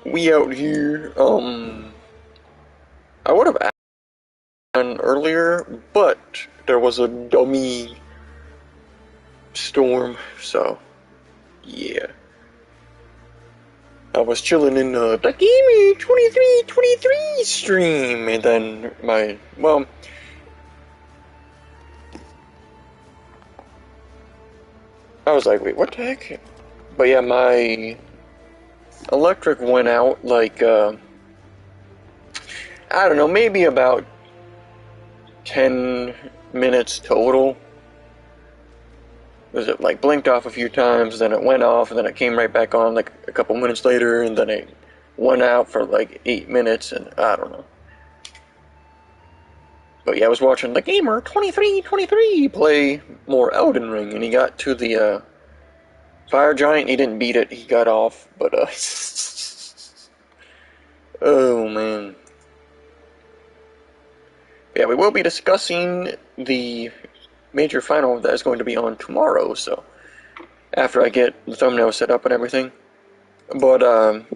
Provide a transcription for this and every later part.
We out here. I would have asked earlier, but there was a dummy storm, so yeah. I was chilling in the Gamer 2323 stream, and then I was like, wait, what the heck? But yeah, my electric went out like, I don't know, maybe about 10 minutes total. Was it like blinked off a few times, then it went off, and then it came right back on like a couple minutes later, and then it went out for like 8 minutes, and I don't know. But yeah, I was watching the Gamer 2323 play more Elden Ring, and he got to the Fire Giant. He didn't beat it, he got off, but oh man. Yeah, we will be discussing the major final that is going to be on tomorrow, so after I get the thumbnail set up and everything. But I'm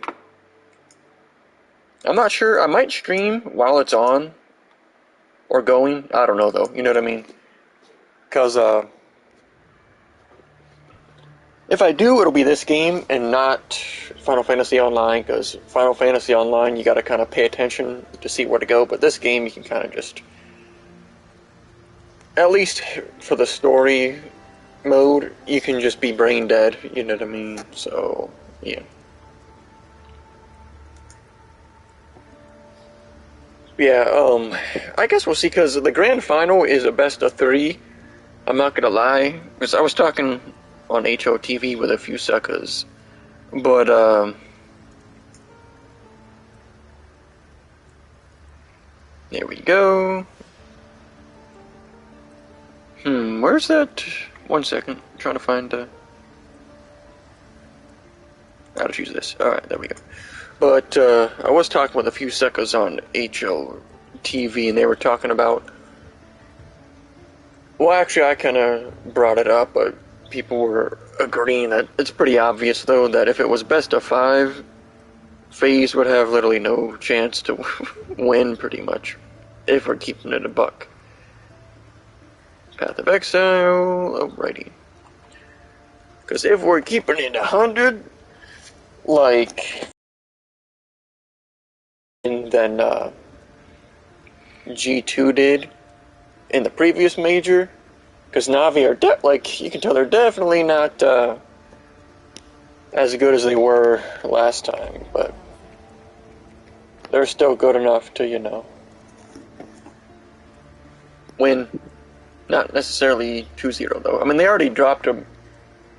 not sure. I might stream while it's on or going. I don't know though, you know what I mean? Because if I do, it'll be this game and not Final Fantasy Online, because Final Fantasy Online you gotta kind of pay attention to see where to go, but this game you can kind of just, at least for the story mode, you can just be brain dead, you know what I mean? So, yeah. Yeah, I guess we'll see, because the grand final is a best of 3. I'm not gonna lie, because I was talking on HOTV with a few suckers, but, there we go. Where's that? 1 second. I'm trying to find how to choose this. Alright, there we go. But I was talking with a few suckers on HOTV, and they were talking about, well, actually I kind of brought it up, but people were agreeing that it's pretty obvious though that if it was best of 5, Faze would have literally no chance to win, pretty much, if we're keeping it a buck. Path of Exile, alrighty. Because if we're keeping it 100, like, and then G2 did in the previous major, because Navi are like, you can tell they're definitely not as good as they were last time, but they're still good enough to, you know, win. Not necessarily 2-0 though. I mean, they already dropped a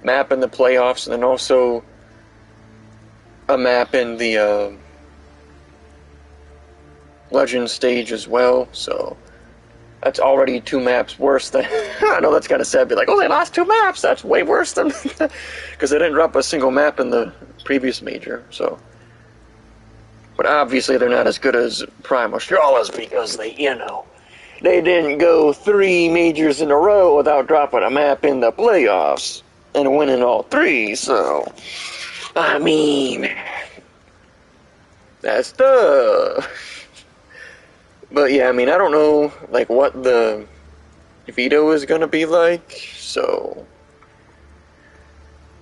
map in the playoffs, and then also a map in the Legend stage as well, so that's already 2 maps worse than... I know that's kind of sad, be like, oh, they lost 2 maps, that's way worse than... because they didn't drop a single map in the previous major, so... But obviously they're not as good as Prime Australis, because they, you know, they didn't go 3 majors in a row without dropping a map in the playoffs and winning all 3, so... I mean... That's tough. But yeah, I mean, I don't know, like, what the veto is gonna be like, so...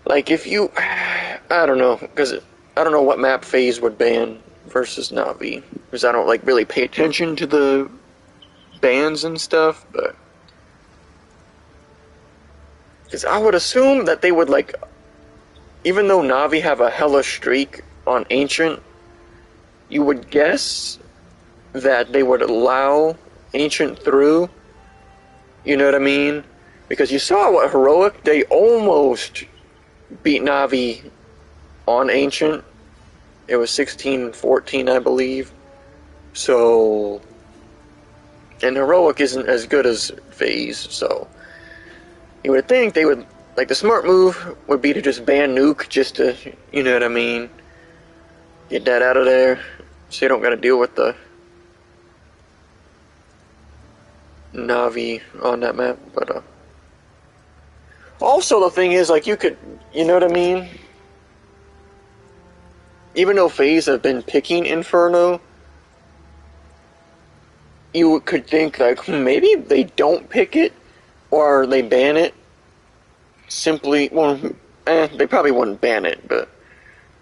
Like, if you... I don't know, because I don't know what map Faze would ban versus Navi, because I don't, like, really pay attention to the bans and stuff, but... Because I would assume that they would, like... Even though Navi have a hella streak on Ancient, you would guess that they would allow Ancient through, you know what I mean? Because you saw what Heroic, they almost beat Navi on Ancient. It was 16-14, I believe. So, and Heroic isn't as good as Faze, so you would think they would, like, the smart move would be to just ban Nuke, just to, you know what I mean, get that out of there, so you don't gotta deal with the Navi on that map. But also the thing is, like, you could, you know what I mean, even though Faze have been picking Inferno, you could think like maybe they don't pick it or they ban it simply. Well, they probably wouldn't ban it, but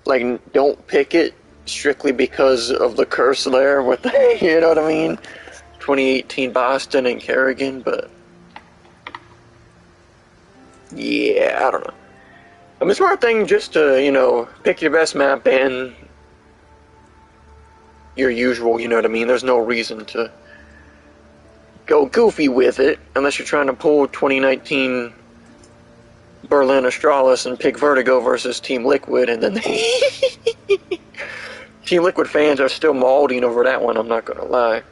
like don't pick it strictly because of the curse there with you know what I mean, 2018 Boston and Kerrigan. But yeah, I don't know. I mean, smart thing just to, you know, pick your best map and your usual, you know what I mean? There's no reason to go goofy with it unless you're trying to pull 2019 Berlin Astralis and pick Vertigo versus Team Liquid, and then Team Liquid fans are still mauling over that one, I'm not gonna lie.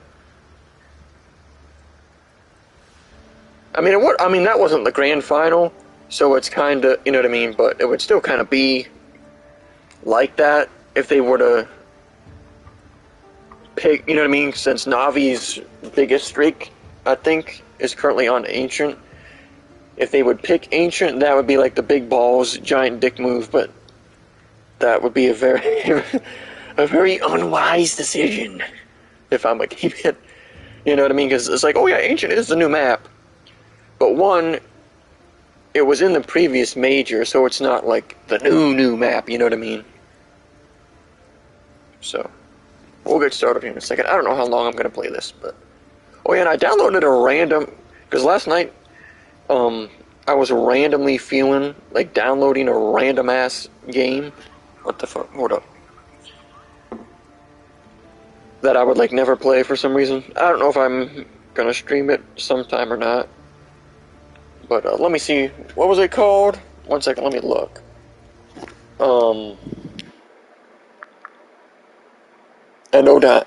I mean, that wasn't the grand final, so it's kind of, you know what I mean, but it would still kind of be like that if they were to pick, you know what I mean, since Navi's biggest streak, I think, is currently on Ancient. If they would pick Ancient, that would be like the big balls, giant dick move, but that would be a very, a very unwise decision, if I'm gonna keep it, you know what I mean, because it's like, oh yeah, Ancient is the new map, but one, it was in the previous major, so it's not like the new map, you know what I mean? So, we'll get started here in a second. I don't know how long I'm going to play this, but... Oh yeah, and I downloaded a random... Because last night, I was randomly feeling like downloading a random-ass game. What the fuck? Hold up. That I would, like, never play for some reason. I don't know if I'm going to stream it sometime or not. But, let me see. What was it called? One second, let me look. Anodyne,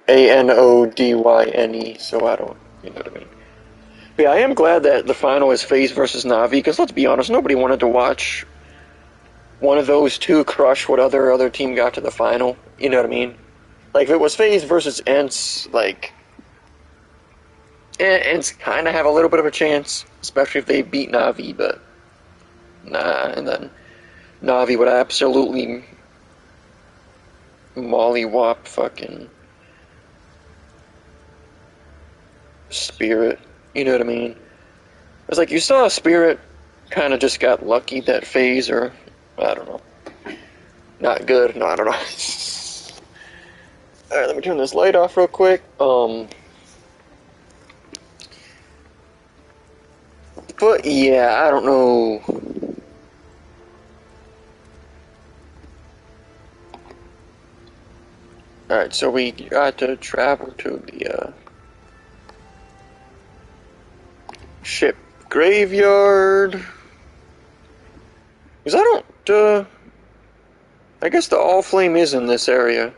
Anodyne, so I don't, you know what I mean. But yeah, I am glad that the final is Faze versus Navi, because let's be honest, nobody wanted to watch one of those two crush what other team got to the final, you know what I mean? Like, if it was Faze versus Ents, like, Ents kind of have a little bit of a chance, especially if they beat Navi, but nah, and then Navi would absolutely mollywop fucking Spirit, you know what I mean? It's like you saw Spirit kind of just got lucky that Faze, or I don't know, not good. No, I don't know. All right, let me turn this light off real quick. But yeah, I don't know. Alright, so we got to travel to the ship graveyard. Because I don't, I guess the All Flame is in this area.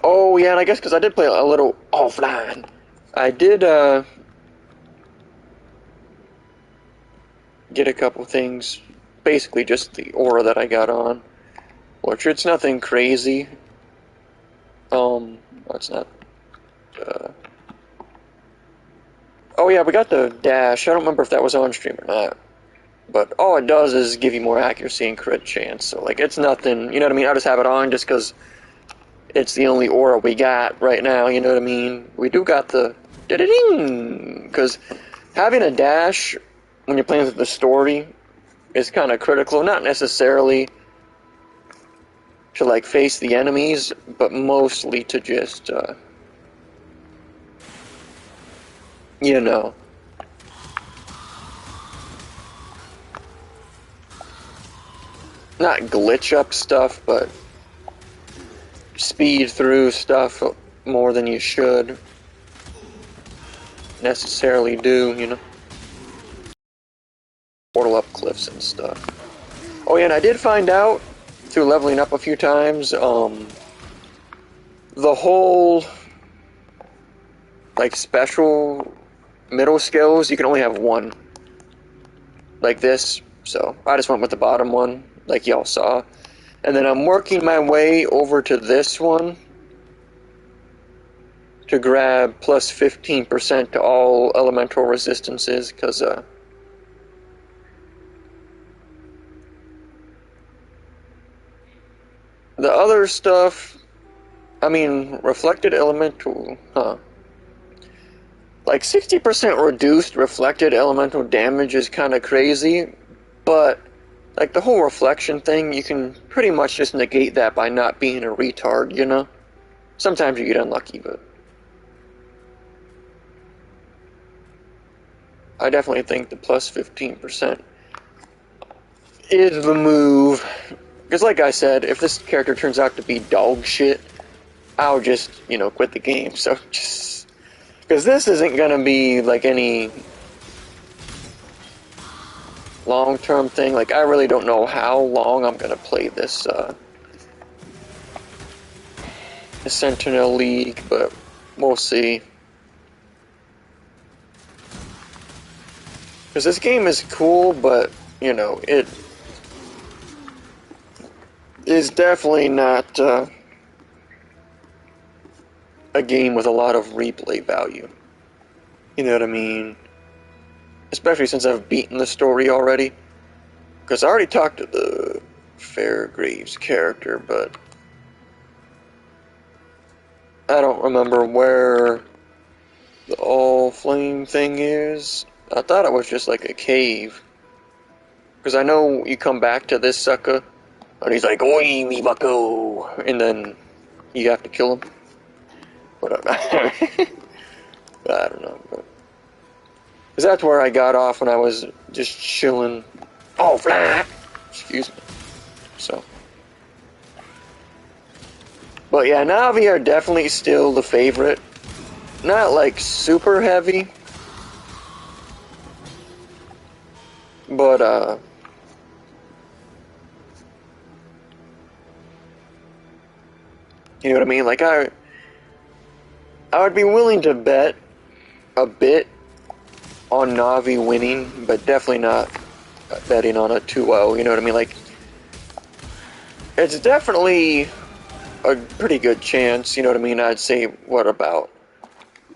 Oh, yeah, and I guess because I did play a little offline. I did, get a couple things. Basically just the aura that I got on. Which it's nothing crazy. It's not, oh yeah, we got the dash. I don't remember if that was on stream or not. But all it does is give you more accuracy and crit chance. So, like, it's nothing, you know what I mean? I just have it on just because it's the only aura we got right now, you know what I mean? We do got the da-da-ding! Because having a dash when you're playing the story is kind of critical. Not necessarily to, like, face the enemies, but mostly to just, you know. Not glitch up stuff, but speed through stuff more than you should necessarily do, you know. Portal up cliffs and stuff. Oh yeah, and I did find out through leveling up a few times, the whole, like, special middle skills, you can only have one. Like this, so I just went with the bottom one, like y'all saw. And then I'm working my way over to this one to grab plus 15% to all elemental resistances, because, other stuff, I mean, reflected elemental, like 60% reduced reflected elemental damage is kind of crazy, but like the whole reflection thing, you can pretty much just negate that by not being a retard, you know? Sometimes you get unlucky, but I definitely think the plus 15% is the move. Because like I said, if this character turns out to be dog shit, I'll just, you know, quit the game. So just... because this isn't going to be like any long-term thing. Like, I really don't know how long I'm going to play this Sentinel League, but we'll see. Because this game is cool, but, you know, it is definitely not a game with a lot of replay value. You know what I mean? Especially since I've beaten the story already. Because I already talked to the Fairgraves character, but I don't remember where the all-flame thing is. I thought it was just like a cave. Because I know you come back to this sucker, and he's like, "Oi, mi bucko!" And then you have to kill him. But I don't know. Because that's where I got off when I was just chilling. Oh, flat! Excuse me. So. But yeah, Navi are definitely still the favorite. Not like super heavy. But, you know what I mean? Like, I would be willing to bet a bit on Navi winning, but definitely not betting on a 2-0, you know what I mean? Like, it's definitely a pretty good chance, you know what I mean? I'd say, what, about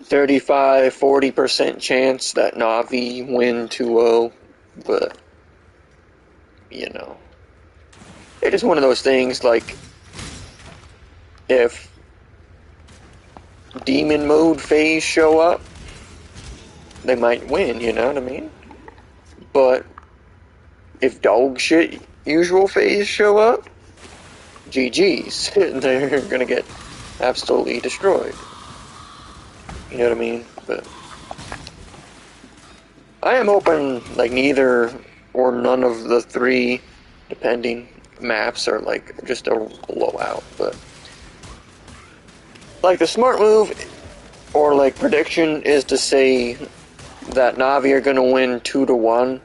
35-40% chance that Navi win 2-0, but, you know, it is one of those things, like, if Demon Mode Faze show up, they might win, you know what I mean? But if dog shit usual Faze show up, GG's. They're gonna get absolutely destroyed. You know what I mean? But I am hoping like neither or none of the three, depending, maps are like just a blowout. But like the smart move or like prediction is to say that Navi are gonna win 2-1,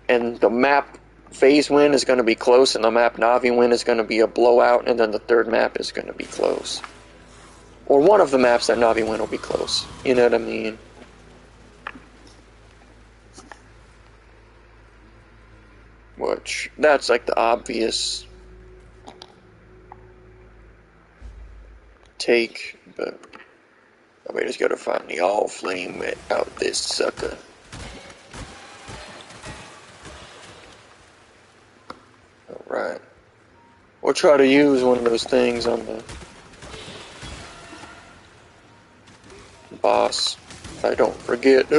and the map Faze win is going to be close, and the map Navi win is going to be a blowout, and then the third map is going to be close. Or one of the maps that Navi win will be close. You know what I mean? Which, that's like the obvious take, but we just gotta find the all-flame out this sucker. Alright. We'll try to use one of those things on the boss. I don't forget.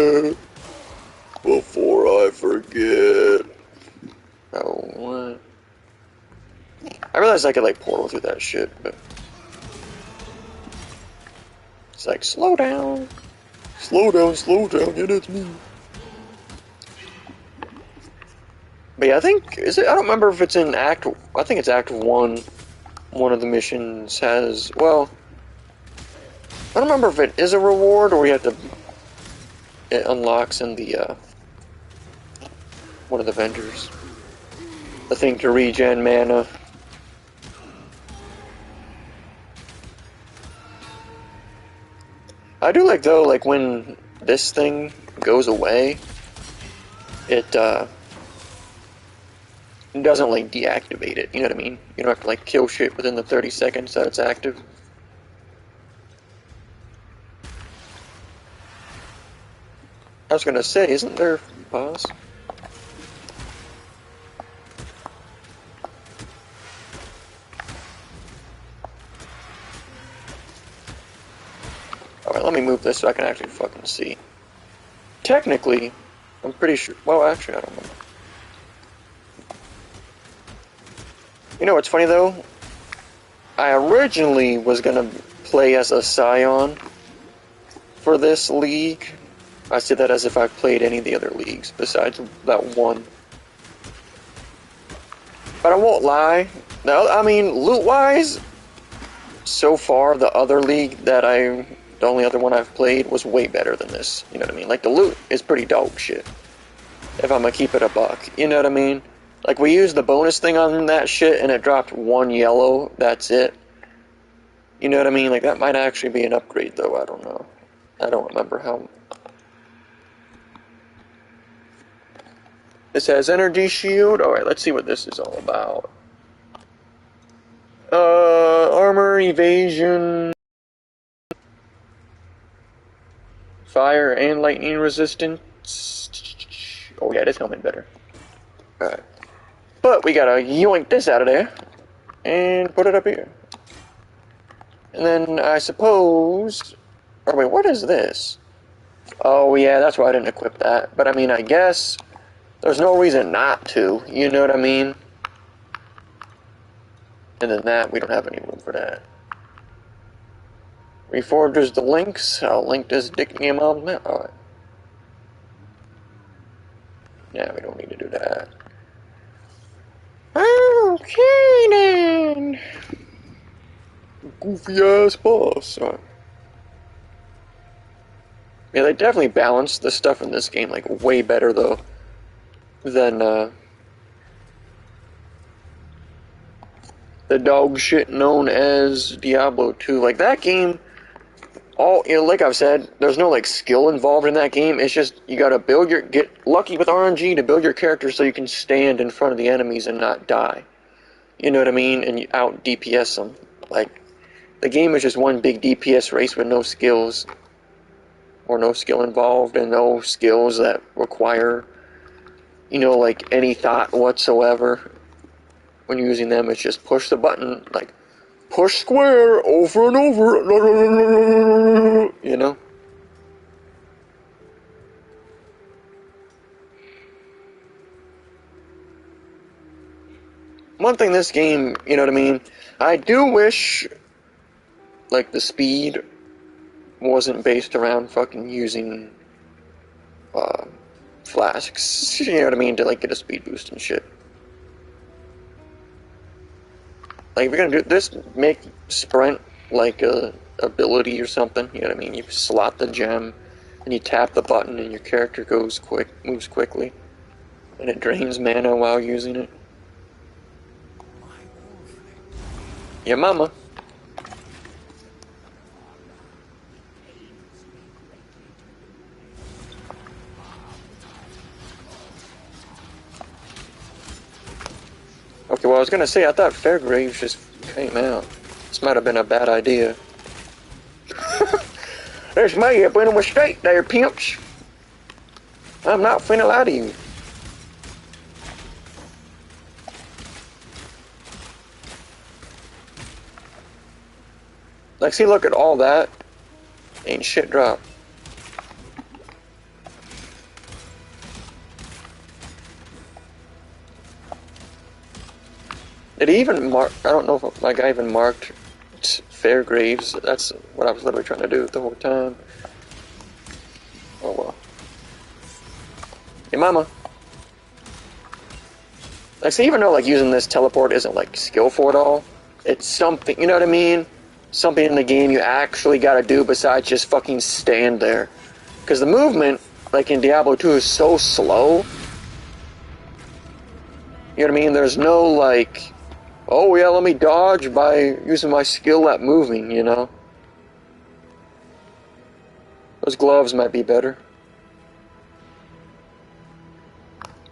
Before I forget. Oh, what? I realized I could like portal through that shit, but it's like, slow down. Slow down, yeah, that's me. But yeah, I think, is it, I don't remember if it's in Act, I think it's Act 1. One of the missions has, well, I don't remember if it is a reward or you have to, it unlocks in the, one of the vendors. The thing to regen mana. I do like, though, like, when this thing goes away, it doesn't, like, deactivate it, you know what I mean? You don't have to, like, kill shit within the 30 seconds that it's active. I was gonna say, isn't there a boss? this so I can actually fucking see. Technically, I'm pretty sure. Well, actually, I don't know. You know what's funny though? I originally was gonna play as a Scion for this league. I said that as if I've played any of the other leagues besides that one. But I won't lie. Now, I mean, loot-wise, so far the other league that the only other one I've played was way better than this. You know what I mean? Like the loot is pretty dog shit. If I'm gonna keep it a buck, you know what I mean? Like we used the bonus thing on that shit and it dropped 1 yellow. That's it. You know what I mean? Like that might actually be an upgrade though. I don't know. I don't remember how. This has energy shield. Alright, let's see what this is all about. Armor, evasion, fire, and lightning resistance. Oh yeah, this helmet better. Alright. But we gotta yoink this out of there and put it up here. And then I suppose... Or wait, what is this? Oh yeah, that's why I didn't equip that. But I mean, I guess there's no reason not to, you know what I mean? And then that, we don't have any room for that. Reforges the links. I'll link this dick game on now. Alright. Yeah, we don't need to do that. Okay then. Goofy ass boss. Alright. Yeah, they definitely balanced the stuff in this game like way better though than the dog shit known as Diablo 2. Like that game, like I've said, there's no like skill involved in that game. It's just you gotta get lucky with RNG to build your character so you can stand in front of the enemies and not die. You know what I mean? And you out DPS them. Like the game is just one big DPS race with no skills. Or no skill involved and no skills that require, you know, like any thought whatsoever. When you're using them, it's just push the button, like, push square over and over, you know? One thing this game, you know what I mean? I do wish, like, the speed wasn't based around fucking using, flasks, you know what I mean, to, like, get a speed boost and shit. Like, if you're gonna do this, make sprint like a ability or something, you know what I mean? You slot the gem, and you tap the button, and your character moves quickly, and it drains mana while using it. Your mama. Okay, well, I was gonna say, I thought Fairgraves just came out. This might have been a bad idea. There's me up in a mistake there, pimps. I'm not finna lie to you. Like, see, look at all that. Ain't shit drop. Did he even mark? I don't know if my guy even marked Fairgraves. That's what I was literally trying to do the whole time. Oh well. Hey, mama. Like, see, even though like using this teleport isn't like skillful at all, it's something. You know what I mean? Something in the game you actually gotta do besides just fucking stand there. Because the movement, like in Diablo 2, is so slow. You know what I mean? There's no like, oh yeah, let me dodge by using my skill at moving, you know? Those gloves might be better.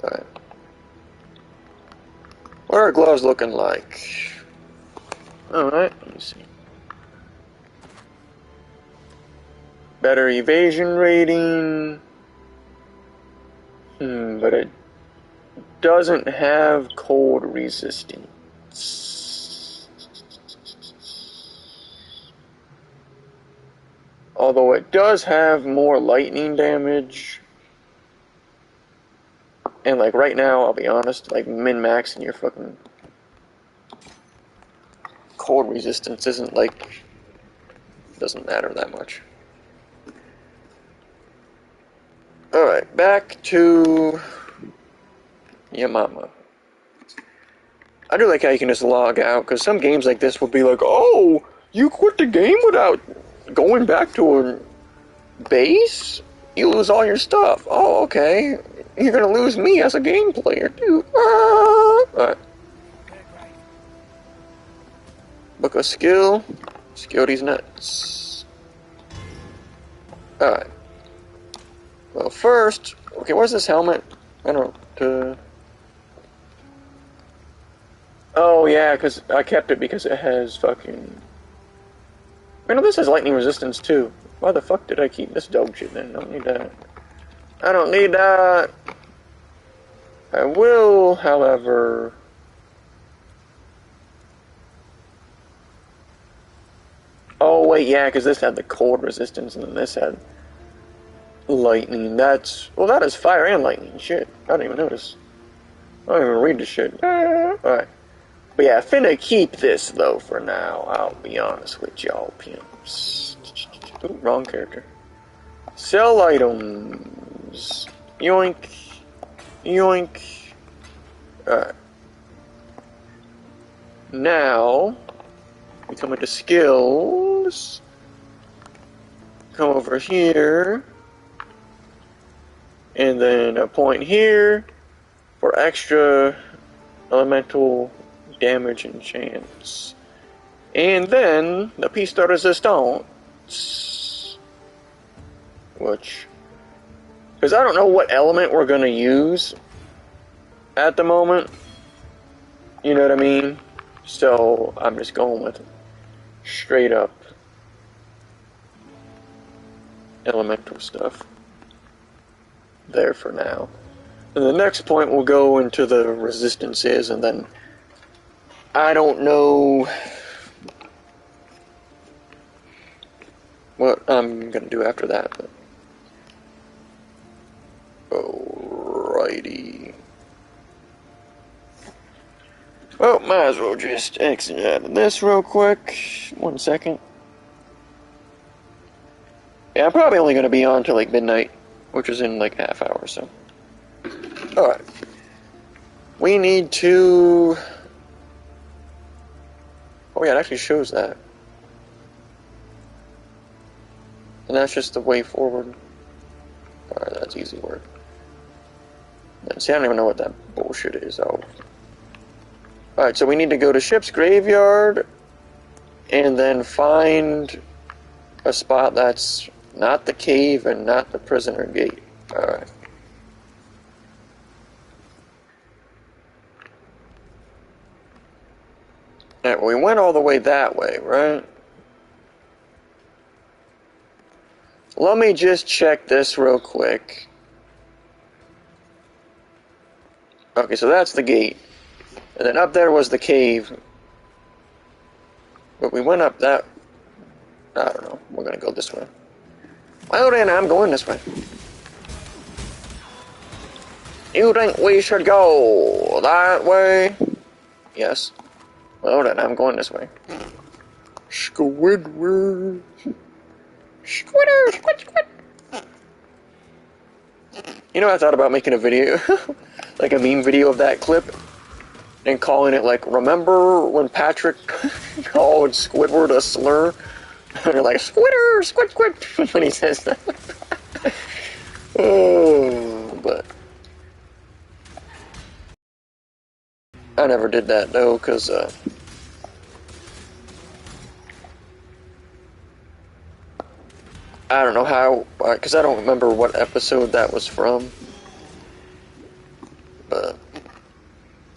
Alright. What are gloves looking like? Alright, let me see. Better evasion rating. But it doesn't have cold resistance. Although it does have more lightning damage. And like right now, I'll be honest, like min-maxing your fucking cold resistance isn't like, doesn't matter that much. Alright, back to Yamama. I do like how you can just log out, because some games like this will be like, oh, you quit the game without going back to a base? You lose all your stuff. Oh, okay. You're gonna lose me as a game player, too. Alright. Book of skill. Skill these nuts. Alright. Well, first, okay, where's this helmet? I don't, oh, yeah, because I kept it because it has fucking... I know this has lightning resistance, too. Why the fuck did I keep this dog shit then? I don't need that. I don't need that. I will, however... Oh, wait, yeah, because this had the cold resistance, and then this had lightning. That's... Well, that is fire and lightning. Shit. I didn't even notice. I don't even read the shit. Alright. But yeah, finna keep this, though, for now. I'll be honest with y'all, pimps. Ooh, wrong character. Sell items. Yoink. Yoink. Alright. Now, we come into skills. Come over here. And then a point here for extra elemental damage and chance. And then the piece de resistance, which, because I don't know what element we're going to use at the moment, you know what I mean? So I'm just going with straight up elemental stuff there for now. And the next point we'll go into the resistances, and then I don't know what I'm gonna do after that, but alrighty. Well, might as well just exit out of this real quick. 1 second. Yeah, I'm probably only gonna be on till like midnight, which is in like half hour or so. Alright. We need to... Oh yeah, it actually shows that. And that's just the way forward. Alright, that's easy work. See, I don't even know what that bullshit is. Oh. Alright, so we need to go to Ship's Graveyard and then find a spot that's not the cave and not the prisoner gate. Alright. Alright, we went all the way that way, right? Let me just check this real quick. Okay, so that's the gate. And then up there was the cave. But we went up that... I don't know. We're gonna go this way. Well then, I'm going this way. You think we should go that way? Yes. Well then, I'm going this way. Squidward. Squitter, squid, squid. You know, I thought about making a video, like a meme video of that clip, and calling it like, remember when Patrick called Squidward a slur? And you're like, Squitter, squid, squid, when he says that. Oh, but I never did that though, because I don't know how, because I don't remember what episode that was from, but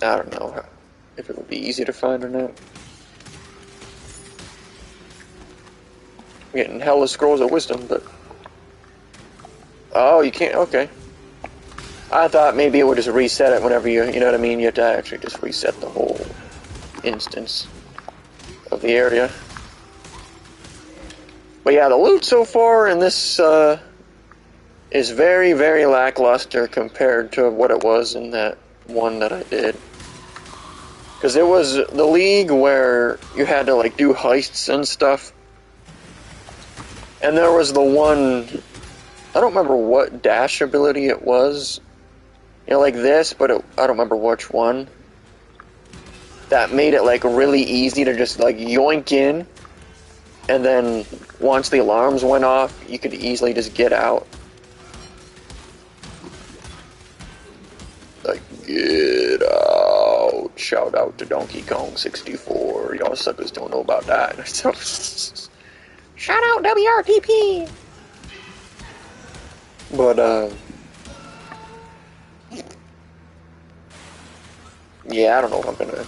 I don't know if it would be easy to find or not. I'm getting hella scrolls of wisdom, but... Oh, you can't, okay. I thought maybe it would just reset it whenever you know what I mean? You have to actually just reset the whole instance of the area. But yeah, the loot so far in this is very, very lackluster compared to what it was in that one that I did. Because it was the League where you had to like do heists and stuff. And there was the one, I don't remember what dash ability it was. You know, like this, but I don't remember which one. That made it like really easy to just like yoink in. And then once the alarms went off, you could easily just get out. Like, get out. Shout out to Donkey Kong 64. Y'all suckers don't know about that. Shout out WRTP! But, yeah, I don't know if I'm gonna...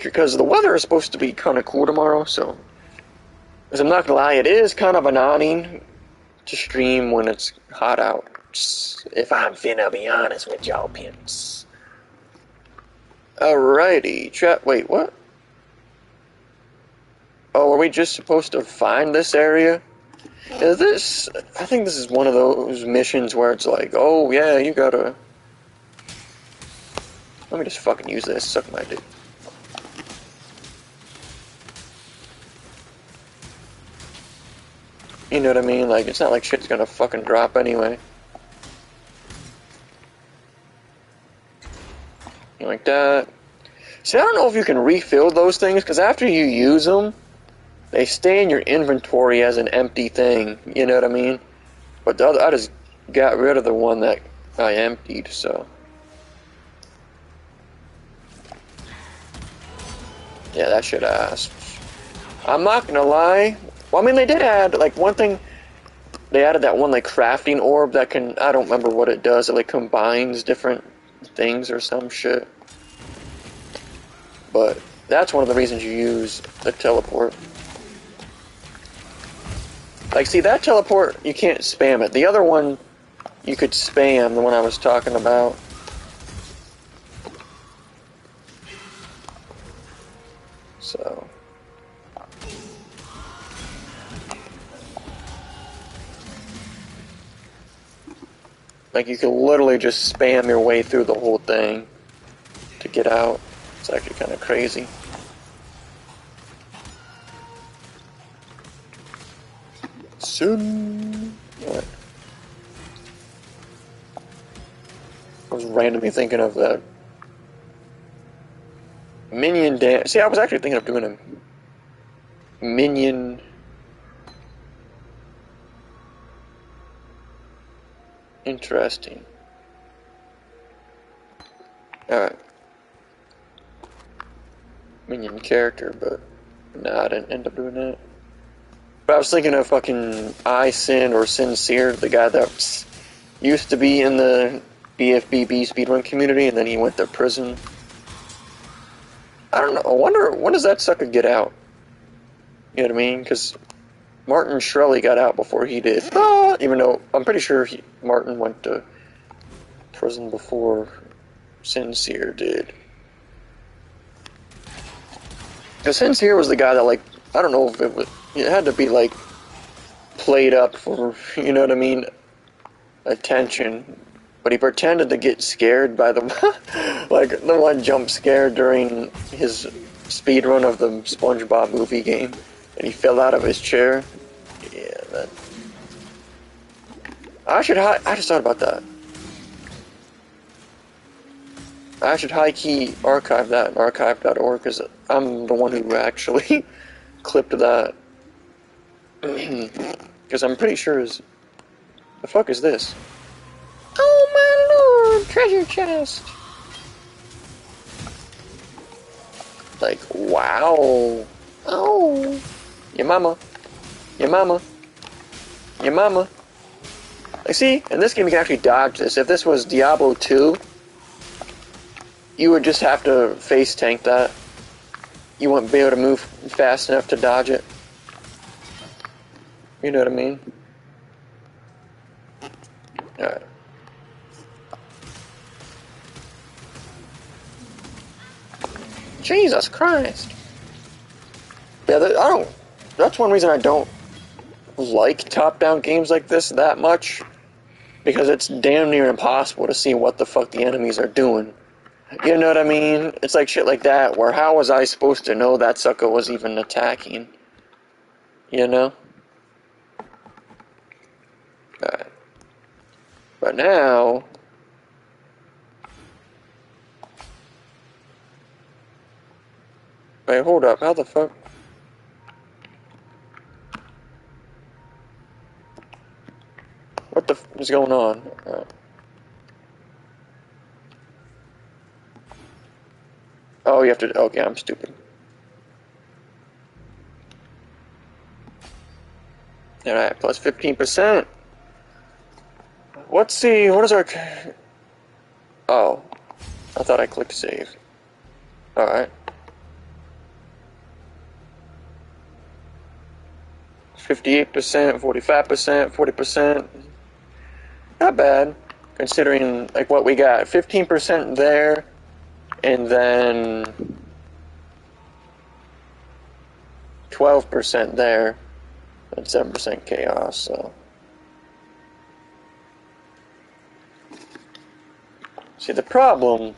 Because the weather is supposed to be kind of cool tomorrow, so... Because I'm not gonna lie, it is kind of annoying to stream when it's hot out. If I'm finna be honest with y'all pimps. Alrighty, chat. Wait, what? Oh, are we just supposed to find this area? Is this... I think this is one of those missions where it's like, oh yeah, you gotta... Let me just fucking use this, suck my dick. You know what I mean? Like, it's not like shit's gonna fucking drop anyway. Like that. See, I don't know if you can refill those things, because after you use them, they stay in your inventory as an empty thing. You know what I mean? But the other, I just got rid of the one that I emptied, so... Yeah, that shit ass. I'm not gonna lie. Well, I mean, they did add, like, one thing... They added that one, like, crafting orb that can... I don't remember what it does. It, like, combines different things or some shit. But that's one of the reasons you use the teleport. Like, see, that teleport, you can't spam it. The other one, you could spam, the one I was talking about. So... Like, you can literally just spam your way through the whole thing to get out. It's actually kind of crazy. Soon. What? I was randomly thinking of that minion dance. See, I was actually thinking of doing a minion... Interesting. Alright. Minion character, but nah, I didn't end up doing that. But I was thinking of fucking iSin or Sincere, the guy that used to be in the BFBB speedrun community and then he went to prison. I don't know, I wonder, when does that sucker get out? You know what I mean? Because Martin Shkreli got out before he did. Even though I'm pretty sure Martin went to prison before Sincere did. Because Sincere was the guy that, like, I don't know if it was, it had to be, like, played up for, you know what I mean, attention. But he pretended to get scared by the, like, the one jump scare during his speedrun of the SpongeBob movie game. And he fell out of his chair. Yeah, that... I just thought about that. I should high-key archive that in archive.org, because I'm the one who actually clipped that. Because I'm pretty sure the fuck is this? Oh my lord, treasure chest! Like, wow. Oh. Your mama. Your mama. Your mama. Like, see, in this game you can actually dodge this. If this was Diablo 2, you would just have to face tank that. You wouldn't be able to move fast enough to dodge it. You know what I mean? Alright. Jesus Christ. Yeah, that's one reason I don't like top-down games like this that much, because it's damn near impossible to see what the fuck the enemies are doing. You know what I mean? It's like shit like that, where how was I supposed to know that sucker was even attacking? You know? Alright. But now... Wait, hold up, how the fuck? What the f is going on? Oh, you have to... Okay, I'm stupid. Alright, plus 15%. Let's see, what is our... Oh. I thought I clicked save. Alright. 58%, 45%, 40%. Not bad, considering like what we got. 15% there, and then 12% there, and 7% chaos, so. See, the problem...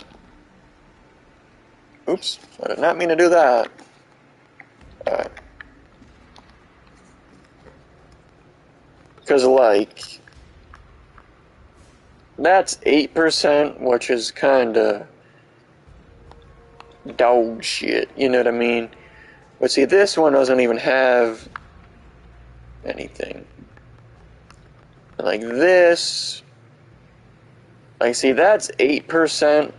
Oops, I did not mean to do that. Alright. Because, like, that's 8%, which is kinda dog shit, you know what I mean? But see, this one doesn't even have anything. Like this, like, see, that's 8%,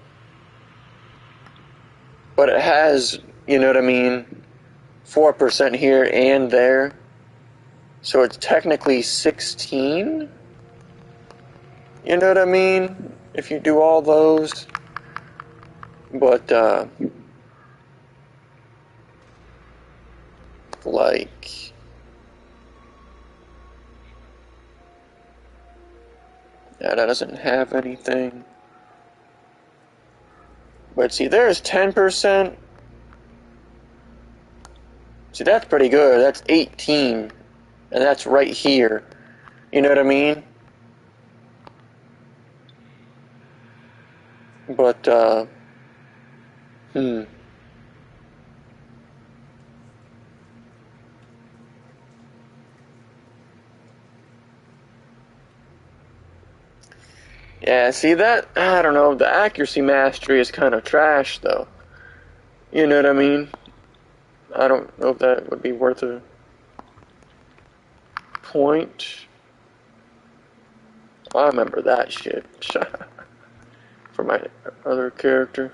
but it has, you know what I mean, 4% here and there. So it's technically 16? You know what I mean? If you do all those. But, like... Yeah, that doesn't have anything. But see, there's 10%. See, that's pretty good. That's 18. And that's right here. You know what I mean? But, Yeah, see that, I don't know, the accuracy mastery is kind of trash, though. You know what I mean? I don't know if that would be worth a point. I remember that shit. For my other character.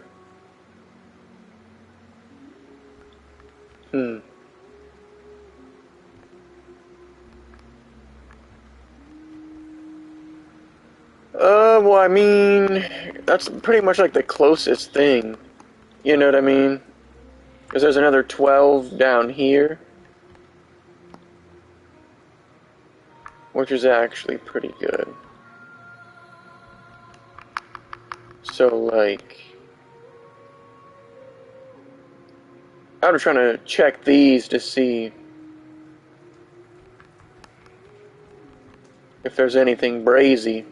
Well, I mean, that's pretty much like the closest thing. You know what I mean? Because there's another 12 down here. Which is actually pretty good. So, like... I'm trying to check these to see if there's anything brazy.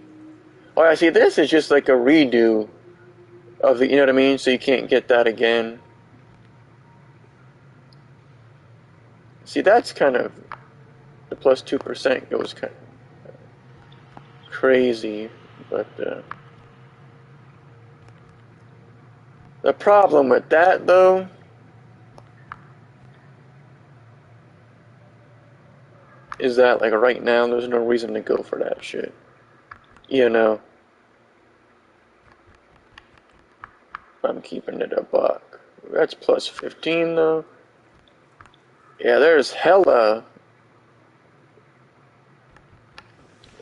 Oh, I see, this is just like a redo of the, you know what I mean? So you can't get that again. See, that's kind of, the plus 2% goes kind of crazy, but the problem with that, though, is that, like, right now, there's no reason to go for that shit. You know? I'm keeping it a buck. That's plus 15, though. Yeah, there's hella.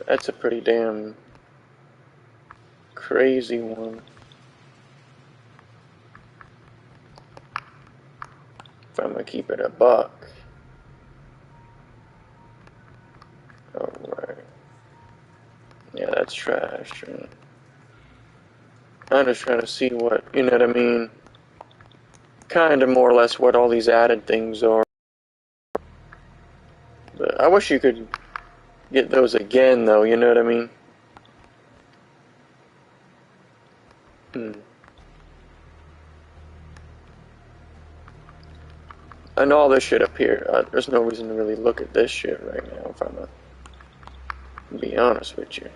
That's a pretty damn crazy one. If I'm gonna keep it a buck. Alright. Yeah, that's trash. I'm just trying to see what, you know what I mean? Kind of more or less what all these added things are. But I wish you could get those again, though, you know what I mean? I know all this shit up here. There's no reason to really look at this shit right now, if I'm gonna be honest with you.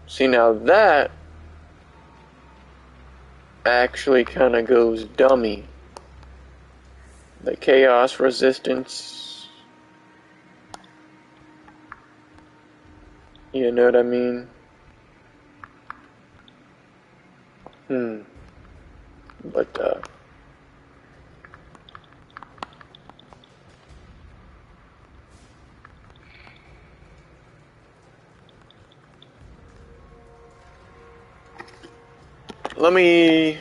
See, now that actually kind of goes dummy. The chaos resistance. You know what I mean? But, let me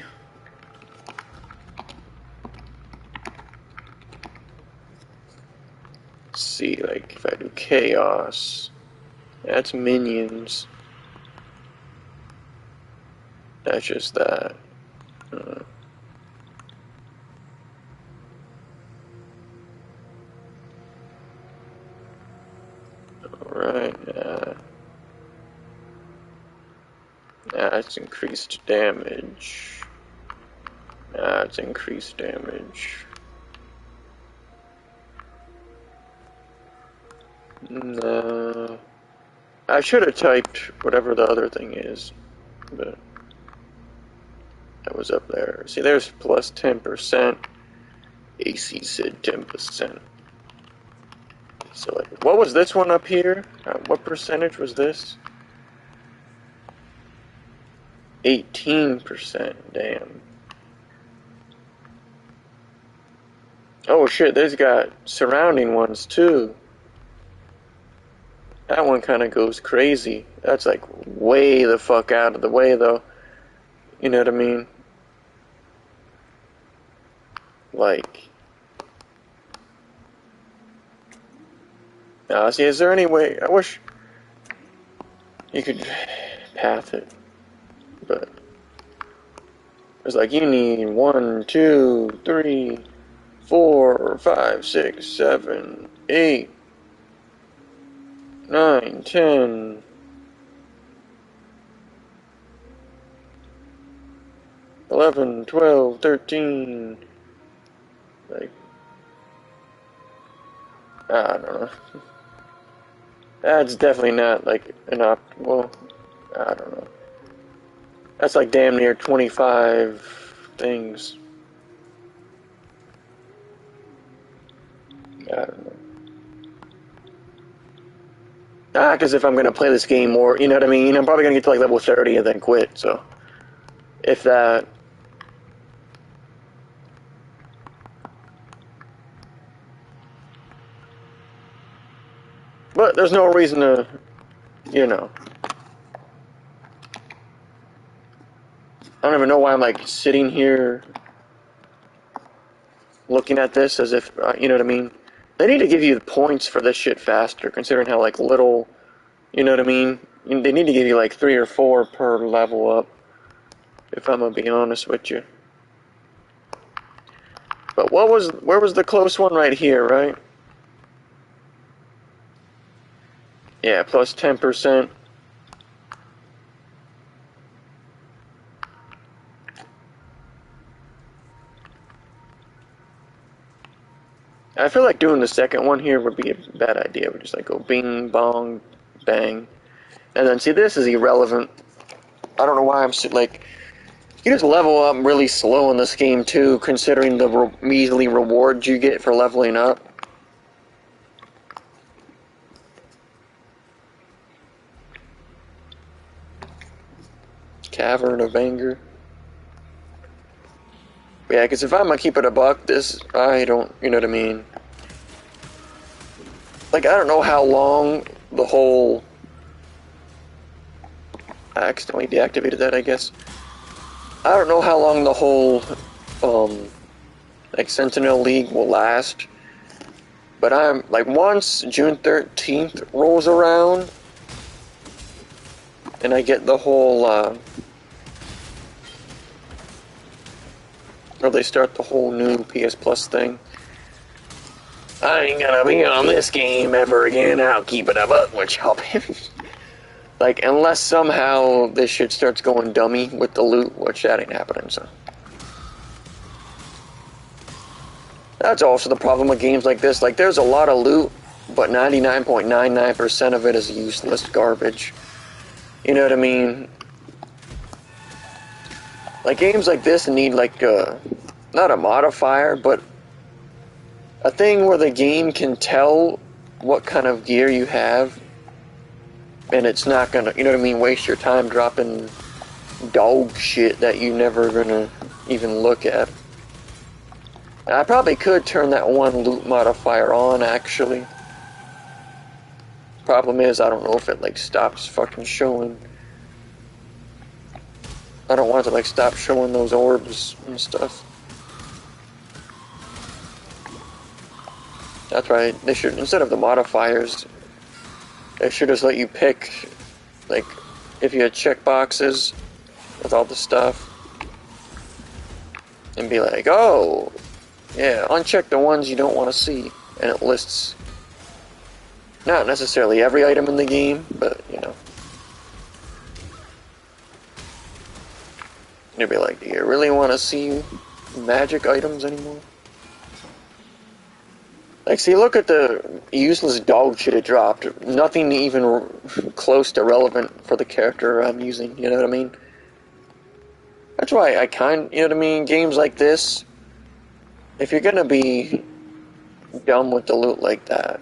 see, like, if I do chaos, that's minions. That's just that. Alright, that's increased damage. That's increased damage. No. I should have typed whatever the other thing is, but that was up there. See, there's plus 10%. AC said 10%. So, like, what was this one up here? What percentage was this? 18%. Damn. Oh shit, there's got surrounding ones too. That one kind of goes crazy. That's like way the fuck out of the way though. You know what I mean? Like, see, is there any way? I wish you could path it, but it's like you need 1, 2, 3, 4, 5, 6, 7, 8, 9, 10. 11, 12, 13. Like, I don't know. That's definitely not like an well, I don't know. That's like damn near 25 things. I don't know. Because if I'm gonna play this game more, you know what I mean? I'm probably gonna get to like level 30 and then quit, so. If that. But there's no reason to, you know. I don't even know why I'm like sitting here looking at this as if, you know what I mean? They need to give you the points for this shit faster, considering how like little, you know what I mean? They need to give you like 3 or 4 per level up, if I'm gonna be honest with you. But where was the close one? Right here, right? Yeah, plus 10%. I feel like doing the second one here would be a bad idea. We'd just like go bing, bong, bang. And then, see, this is irrelevant. I don't know why I'm like... You just level up really slow in this game, too, considering the measly rewards you get for leveling up. Cavern of Anger. Yeah, because if I'm gonna keep it a buck, I don't, you know what I mean? Like, I don't know how long the whole... I accidentally deactivated that, I guess. I don't know how long the whole, like, Sentinel League will last. But I'm, like, once June 13th rolls around, and I get the whole, or they start the whole new PS Plus thing, I ain't gonna be on this game ever again. I'll keep it a buck, which help him. Like, unless somehow this shit starts going dummy with the loot, which that ain't happening, so. That's also the problem with games like this. Like, there's a lot of loot, but 99.99% of it is useless garbage. You know what I mean? Like, games like this need, like, not a modifier, but a thing where the game can tell what kind of gear you have, and it's not gonna, you know what I mean, waste your time dropping dog shit that you never gonna even look at. I probably could turn that one loot modifier on, actually. Problem is, I don't know if it, like, stops fucking showing. I don't want it to, like, stop showing those orbs and stuff. That's right, they should, instead of the modifiers, they should just let you pick, like, if you had checkboxes with all the stuff, and be like, oh, yeah, uncheck the ones you don't want to see, and it lists, not necessarily every item in the game, but, you know. You'd be like, do you really want to see magic items anymore? Like, see, look at the useless dog shit it dropped. Nothing even close to relevant for the character I'm using, you know what I mean? That's why you know what I mean? Games like this, if you're gonna be dumb with the loot like that,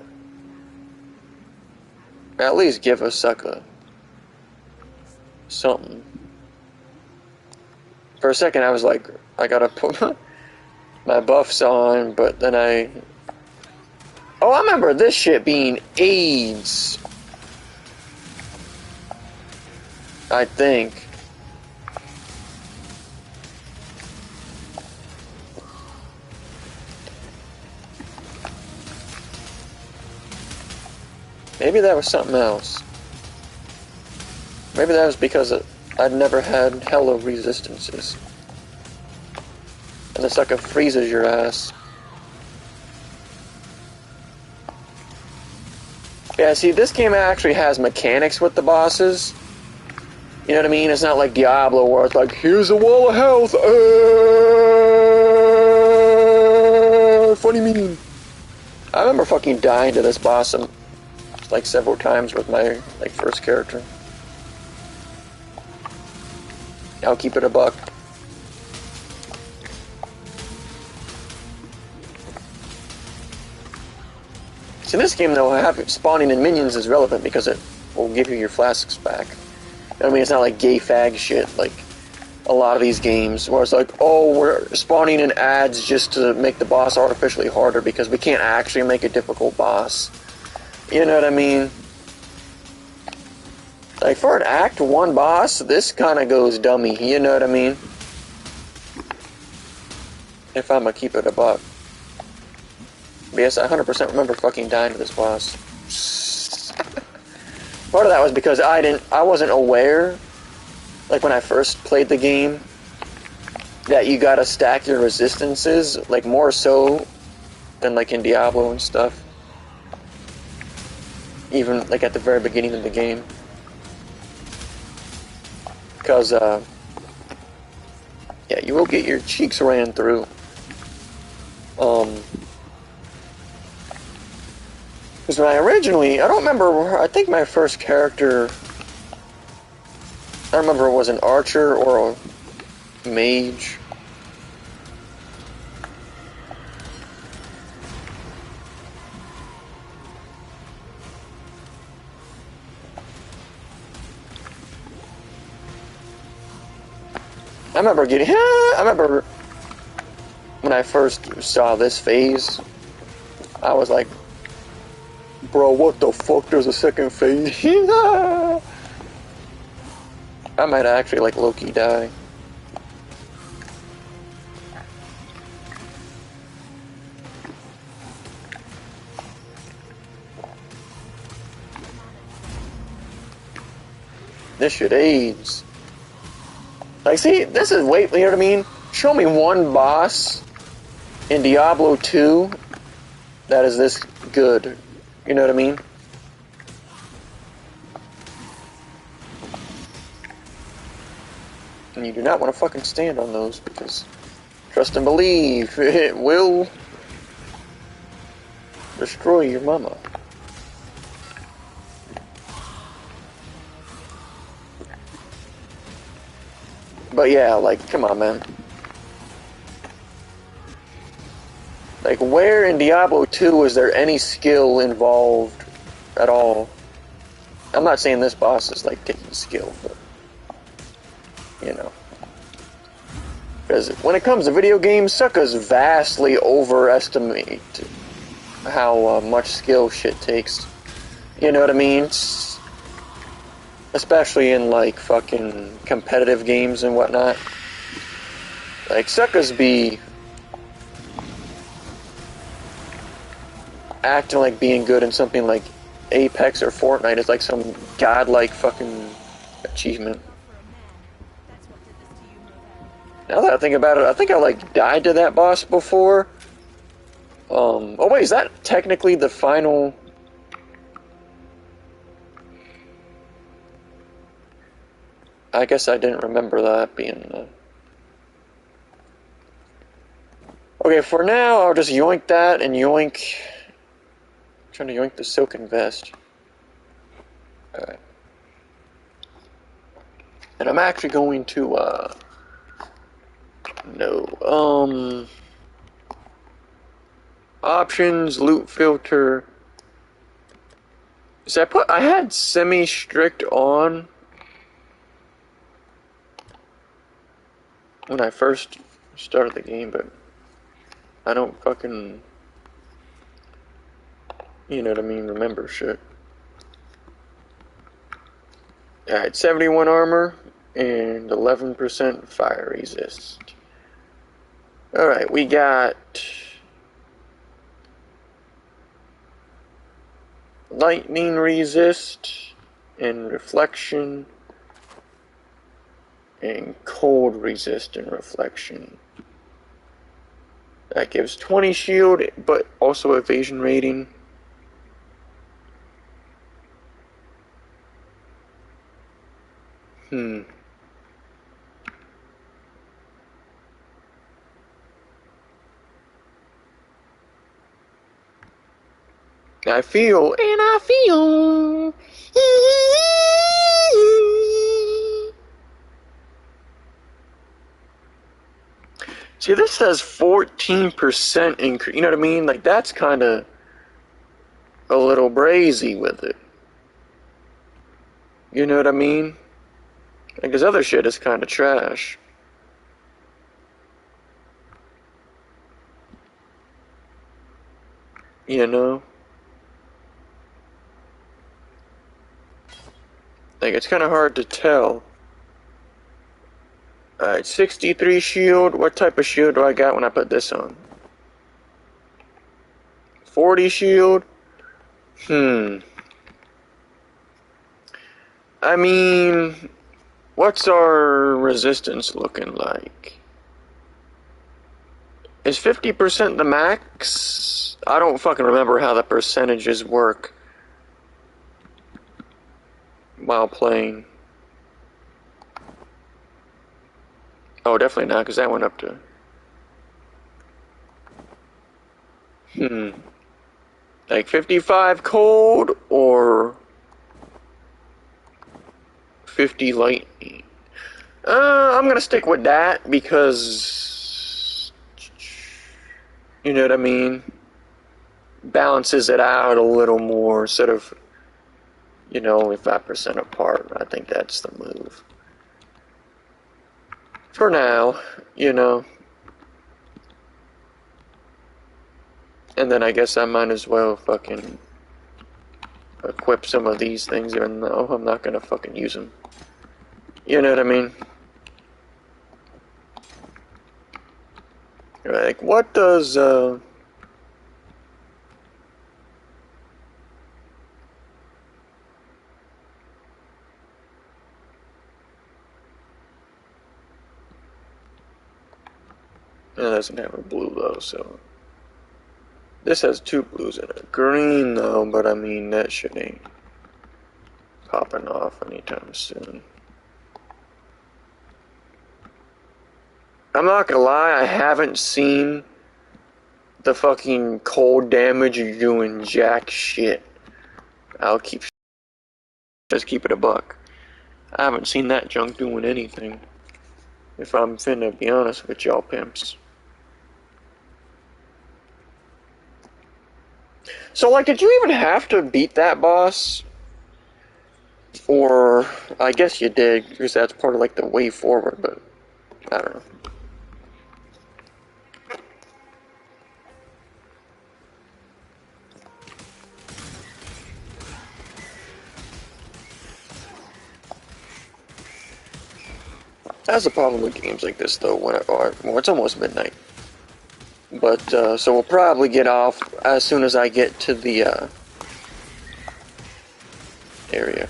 at least give a sucker something. For a second I was like, I gotta put my buffs on, but then oh, I remember this shit being AIDS. I think. Maybe that was something else. Maybe that was because I'd never had hella resistances. And the sucker freezes your ass. Yeah, see, this game actually has mechanics with the bosses. You know what I mean? It's not like Diablo where it's like, here's a wall of health. Funny mean. I remember fucking dying to this boss like several times with my like first character. I'll keep it a buck. In this game, though, spawning in minions is relevant because it will give you your flasks back. I mean, it's not like gay fag shit like a lot of these games where it's like, oh, we're spawning in ads just to make the boss artificially harder because we can't actually make a difficult boss. You know what I mean? Like, for an Act 1 boss, this kind of goes dummy, you know what I mean? If I'm gonna keep it a buck. But yes, I 100% remember fucking dying to this boss. Part of that was because I wasn't aware, like when I first played the game, that you gotta stack your resistances, like more so than like in Diablo and stuff. Even like at the very beginning of the game. Because, yeah, you will get your cheeks ran through. Because when I don't remember, I think my first character, I don't remember it was an archer or a mage. I remember when I first saw this phase, I was like, bro, what the fuck, there's a second phase? I might actually, like, low-key die. This shit AIDS. Like, see, this is way, you know what I mean? Show me one boss in Diablo 2 that is this good. You know what I mean? And you do not want to fucking stand on those because trust and believe it will destroy your mama. But yeah, like, come on, man. Like, where in Diablo 2 is there any skill involved at all? I'm not saying this boss is, like, taking skill, but, you know. Because when it comes to video games, suckers vastly overestimate how much skill shit takes. You know what I mean? Especially in, like, fucking competitive games and whatnot. Like, suckers be acting like being good in something like Apex or Fortnite is like some godlike fucking achievement. Now that I think about it, I think I like died to that boss before. Oh wait, is that technically the final? I guess I didn't remember that being. Okay, for now I'll just yoink that and yoink. I'm trying to yoink the silken vest. Alright. And I'm actually going to no, options, loot filter. So I had semi-strict on when I first started the game, but I don't fucking, you know what I mean, remember shit. Alright, 71 armor and 11% fire resist. Alright, we got lightning resist and reflection and cold resist and reflection. That gives 20 shield, but also evasion rating. I feel. See, this says 14% increase. You know what I mean? Like, that's kind of a little brazy with it. You know what I mean? Like, his other shit is kind of trash. You know? Like, it's kind of hard to tell. Alright, 63 shield. What type of shield do I got when I put this on? 40 shield? I mean, what's our resistance looking like? Is 50% the max? I don't fucking remember how the percentages work while playing. Oh, definitely not, because that went up to... Like 55 cold or 50 lightning? I'm gonna stick with that because... You know what I mean? Balances it out a little more instead of, you know, only 5% apart. I think that's the move. For now, you know. And then I guess I might as well fucking equip some of these things even though I'm not gonna fucking use them. You know what I mean? Like, what does, no, it doesn't have a blue though, so... This has 2 blues in it. Green though, but I mean that shit ain't popping off anytime soon. I'm not gonna lie, I haven't seen the fucking cold damage doing jack shit. I'll just keep it a buck. I haven't seen that junk doing anything. If I'm finna be honest with y'all pimps. So, like, did you even have to beat that boss? Or, I guess you did, because that's part of, like, the way forward, but I don't know. That's the problem with games like this, though, when it's almost midnight. But, so we'll probably get off as soon as I get to the, area.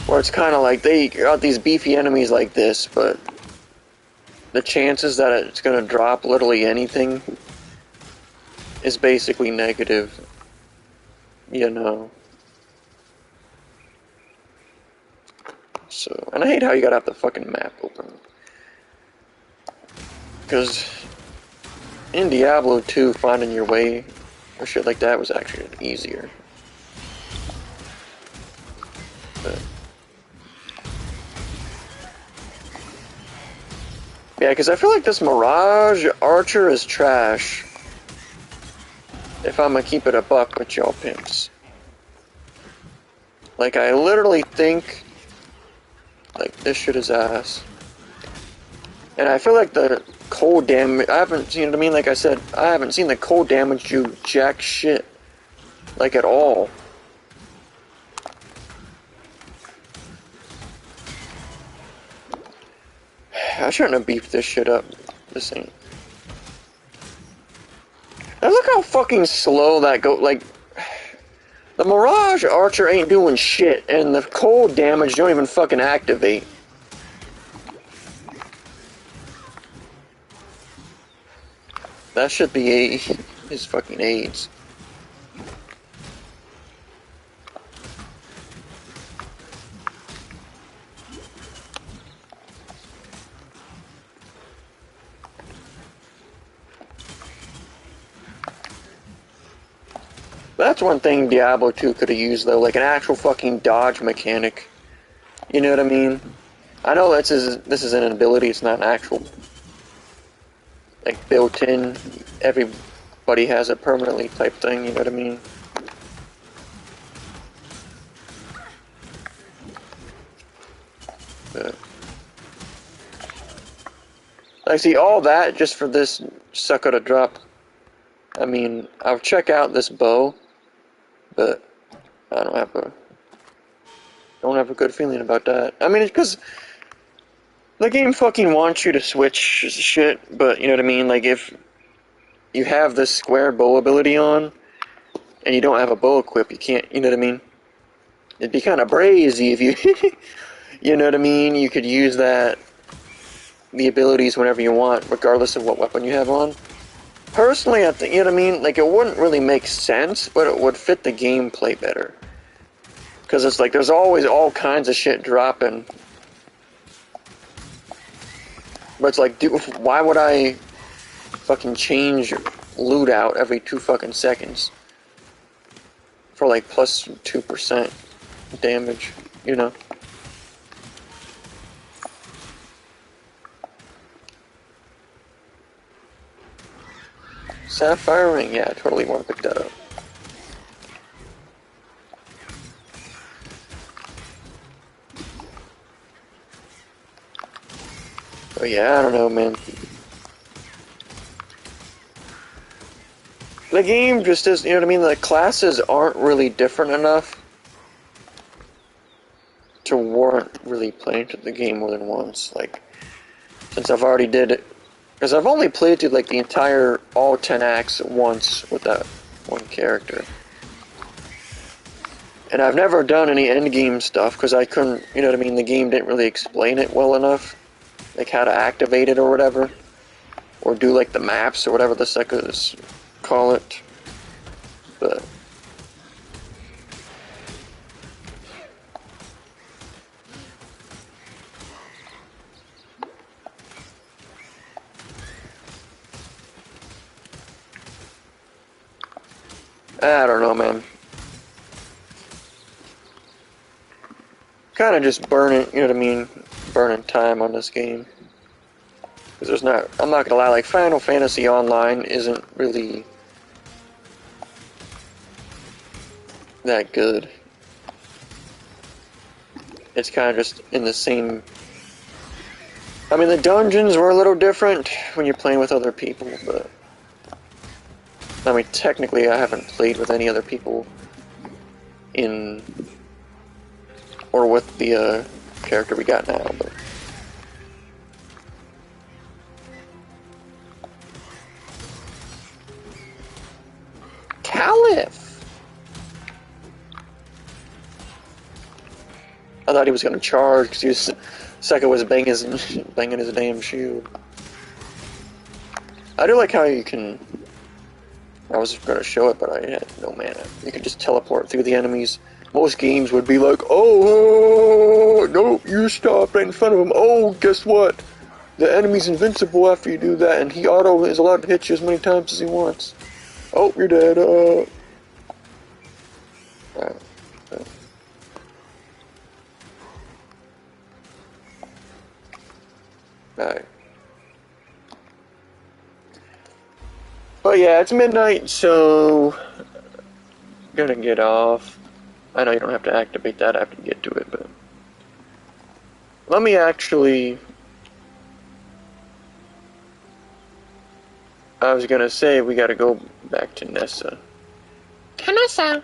Where it's kind of like, they got these beefy enemies like this, but the chances that it's gonna drop literally anything is basically negative. You know. So, and I hate how you gotta have the fucking map open. Because in Diablo 2, finding your way or shit like that was actually easier. But yeah, because I feel like this Mirage Archer is trash. If I'm gonna keep it a buck with y'all pimps. Like, I literally think, like, this shit is ass. And I feel like the cold damage, I haven't seen, I mean, like I said, I haven't seen the cold damage do jack shit. Like, at all. I shouldn't have beefed this shit up. This ain't. And look how fucking slow that go. Like, the Mirage Archer ain't doing shit, and the cold damage don't even fucking activate. That should be his fucking AIDS. That's one thing Diablo 2 could have used, though, like an actual fucking dodge mechanic. You know what I mean? I know this is an ability, it's not an actual, like, built-in, everybody has it permanently type thing, you know what I mean? But, I see all that just for this sucker to drop. I mean, I'll check out this bow, but I don't have a good feeling about that. I mean, it's because the game fucking wants you to switch shit, but you know what I mean? Like, if you have this square bow ability on, and you don't have a bow equip, you can't, you know what I mean? It'd be kind of brazy if you, you know what I mean? You could use the abilities whenever you want, regardless of what weapon you have on. Personally, I think, you know what I mean? Like, it wouldn't really make sense, but it would fit the gameplay better. Because it's like, there's always all kinds of shit dropping. But it's like, dude, why would I fucking change loot out every 2 fucking seconds? For like plus 2% damage, you know? Sapphire ring, yeah, I totally want to pick that up. But yeah, I don't know, man. The game just is, you know what I mean? The classes aren't really different enough to warrant really playing through the game more than once. Like, since I've already did it, because I've only played through like the entire all 10 acts once with that one character. And I've never done any endgame stuff because I couldn't, you know what I mean? The game didn't really explain it well enough, like how to activate it or whatever. or do like the maps or whatever the suckers call it. But I don't know, man. Kind of just burning, you know what I mean? Burning time on this game. Because there's not, I'm not gonna lie, like Final Fantasy Online isn't really that good. It's kind of just in the same. I mean, the dungeons were a little different when you're playing with other people, but I mean, technically, I haven't played with any other people in or with the character we got now, but. Caliph! I thought he was gonna charge because Sekka was banging his damn shield. I do like how you can. I was gonna show it, but I had no mana. You can just teleport through the enemies. Most games would be like, oh, no, you stop right in front of him. Oh, guess what? The enemy's invincible after you do that, and he auto is allowed to hit you as many times as he wants. Oh, you're dead. Alright. But yeah, it's midnight, so gonna get off. I know you don't have to activate that after you get to it, but let me actually. I was gonna say we gotta go back to Nessa. Nessa.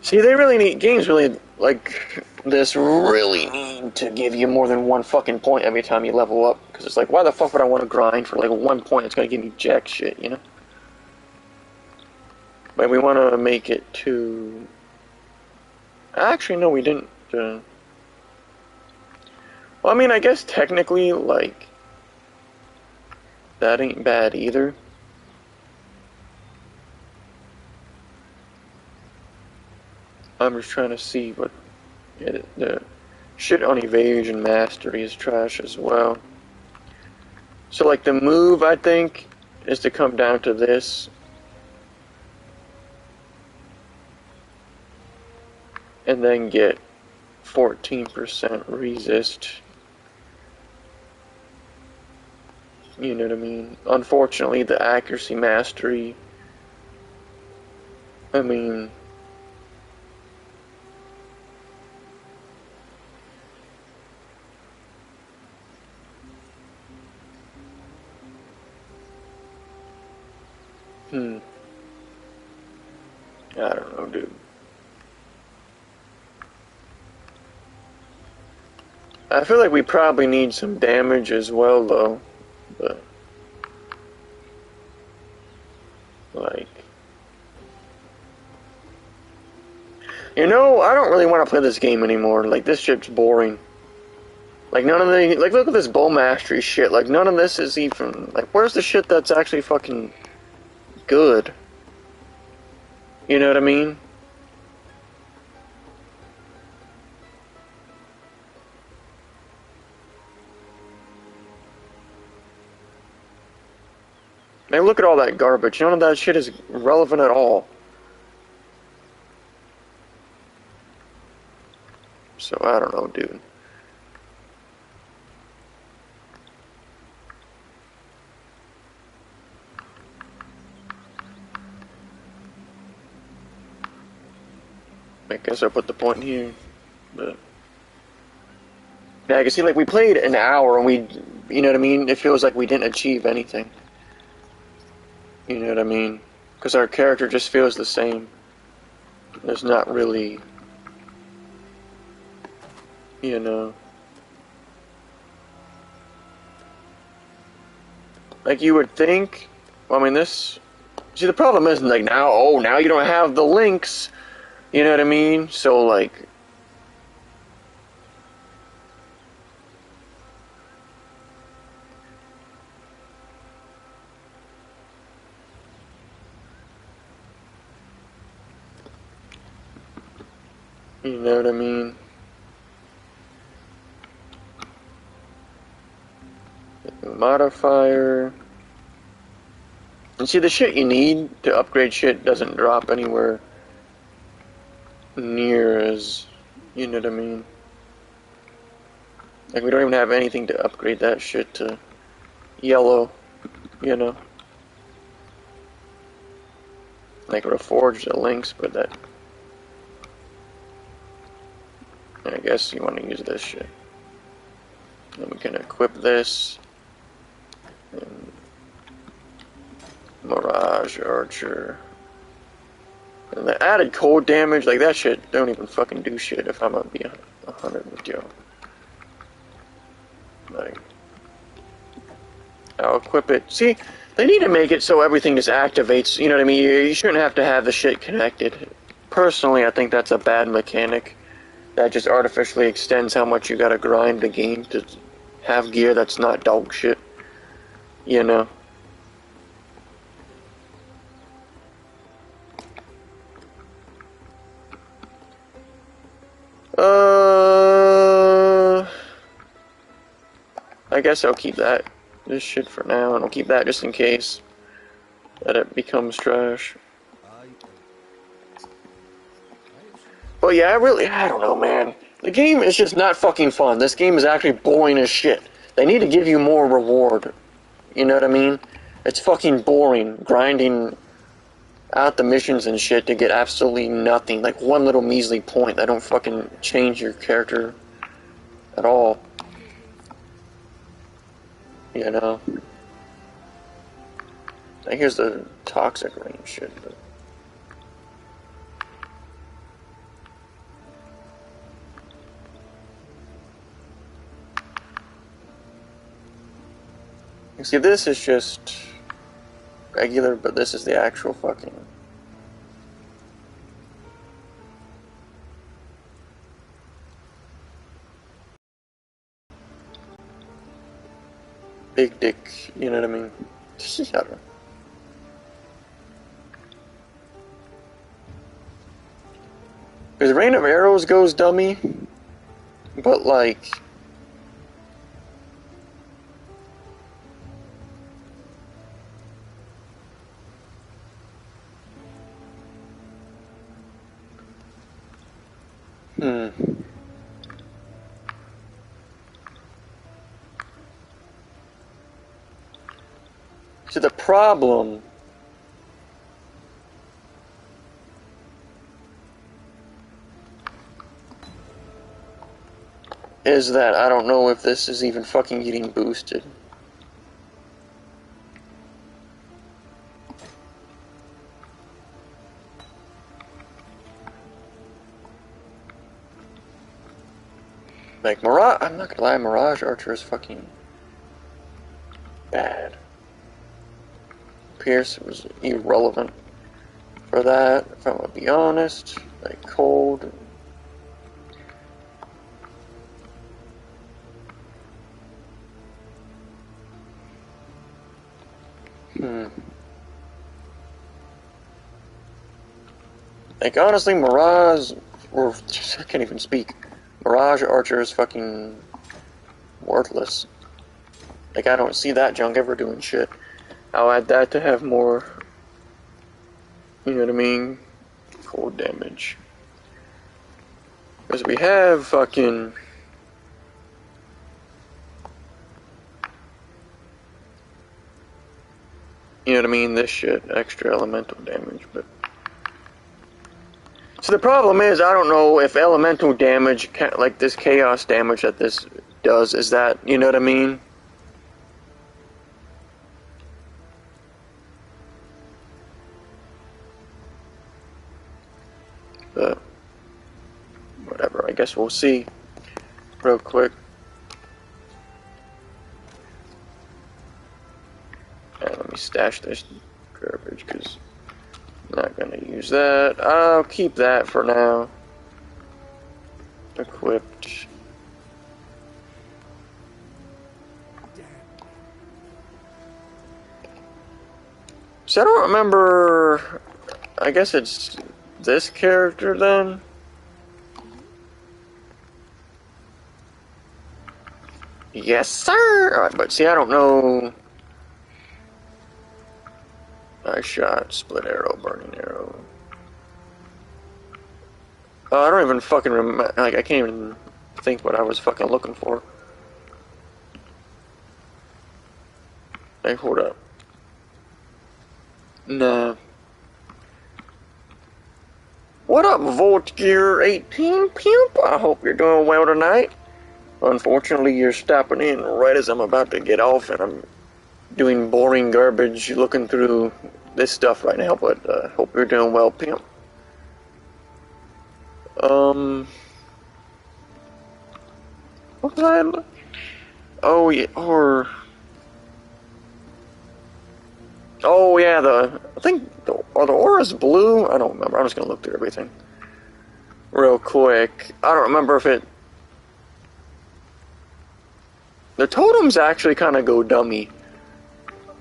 See, they really need games really like this really need to give you more than one fucking point every time you level up, because it's like, why the fuck would I want to grind for like 1 point? It's gonna give me jack shit, you know. But we want to make it to. Actually, no, we didn't. Well, I mean, I guess technically, like, that ain't bad either. I'm just trying to see what the shit on evasion mastery is trash as well. So like the move, I think, is to come down to this. And then get 14% resist. You know what I mean? Unfortunately, the accuracy mastery, I mean, I don't know, dude. I feel like we probably need some damage as well, though. But, like, you know, I don't really want to play this game anymore. Like, this shit's boring. Like, none of the, like, look at this bow mastery shit. Like, none of this is even, like, where's the shit that's actually fucking good? You know what I mean? Man, look at all that garbage. None of that shit is relevant at all. So, I don't know, dude. I guess I'll put the point here, but yeah, I can see, like, we played an hour and we, you know what I mean? It feels like we didn't achieve anything. You know what I mean? Because our character just feels the same. There's not really, you know. Like, you would think, well, I mean, this, see, the problem is, like, now you don't have the links. You know what I mean? So, like, You know what I mean? Modifier. And see, the shit you need to upgrade shit doesn't drop anywhere near as, you know what I mean? Like, we don't even have anything to upgrade that shit to yellow, you know? Like, reforge the links, but that... I guess you want to use this shit. Then we can equip this. And Mirage Archer. And the added cold damage, like that shit don't even fucking do shit if I'm gonna be 100 with you. Like, I'll equip it. See, they need to make it so everything just activates, you know what I mean? You shouldn't have to have the shit connected. Personally, I think that's a bad mechanic. That just artificially extends how much you gotta grind the game to have gear that's not dog shit. You know? I guess I'll keep this shit for now, and I'll keep that just in case that it becomes trash. But yeah, I don't know, man. The game is just not fucking fun. This game is actually boring as shit. They need to give you more reward. You know what I mean? It's fucking boring, grinding out the missions and shit to get absolutely nothing. Like one little measly point that don't fucking change your character at all. You know? Like here's the toxic range shit. But you see, this is just regular, but this is the actual fucking... big dick, you know what I mean? I don't know. Because Rain of Arrows goes dummy, but like... So the problem is that I don't know if this is even fucking getting boosted. Like Mirage, I'm not gonna lie, Mirage Archer is fucking bad. Pierce was irrelevant for that, if I'm gonna be honest. Like cold. Like honestly, Mirage, or I can't even speak. Mirage Archer is fucking worthless. Like I don't see that junk ever doing shit. I'll add that to have more, you know what I mean, cold damage. Because we have fucking... You know what I mean, this shit, extra elemental damage, but... So the problem is, I don't know if elemental damage, like this chaos damage that this does, is that, you know what I mean? But, whatever, I guess we'll see real quick. And let me stash this garbage, because I'm not going to use that. I'll keep that for now. Equipped. So I don't remember, I guess it's this character then? Yes, sir! Alright, but see, I don't know. I shot, split arrow, burning arrow. I don't even fucking remember. Like, I can't even think what I was fucking looking for. Hey, hold up. Nah. What up, Volt Gear 18 Pimp? I hope you're doing well tonight. Unfortunately, you're stopping in right as I'm about to get off, and I'm doing boring garbage looking through this stuff right now, but hope you're doing well, Pimp. What was I? Oh, yeah, or... Oh, yeah, I think, are the auras blue? I don't remember. I'm just gonna look through everything real quick. I don't remember if it... The totems actually kind of go dummy.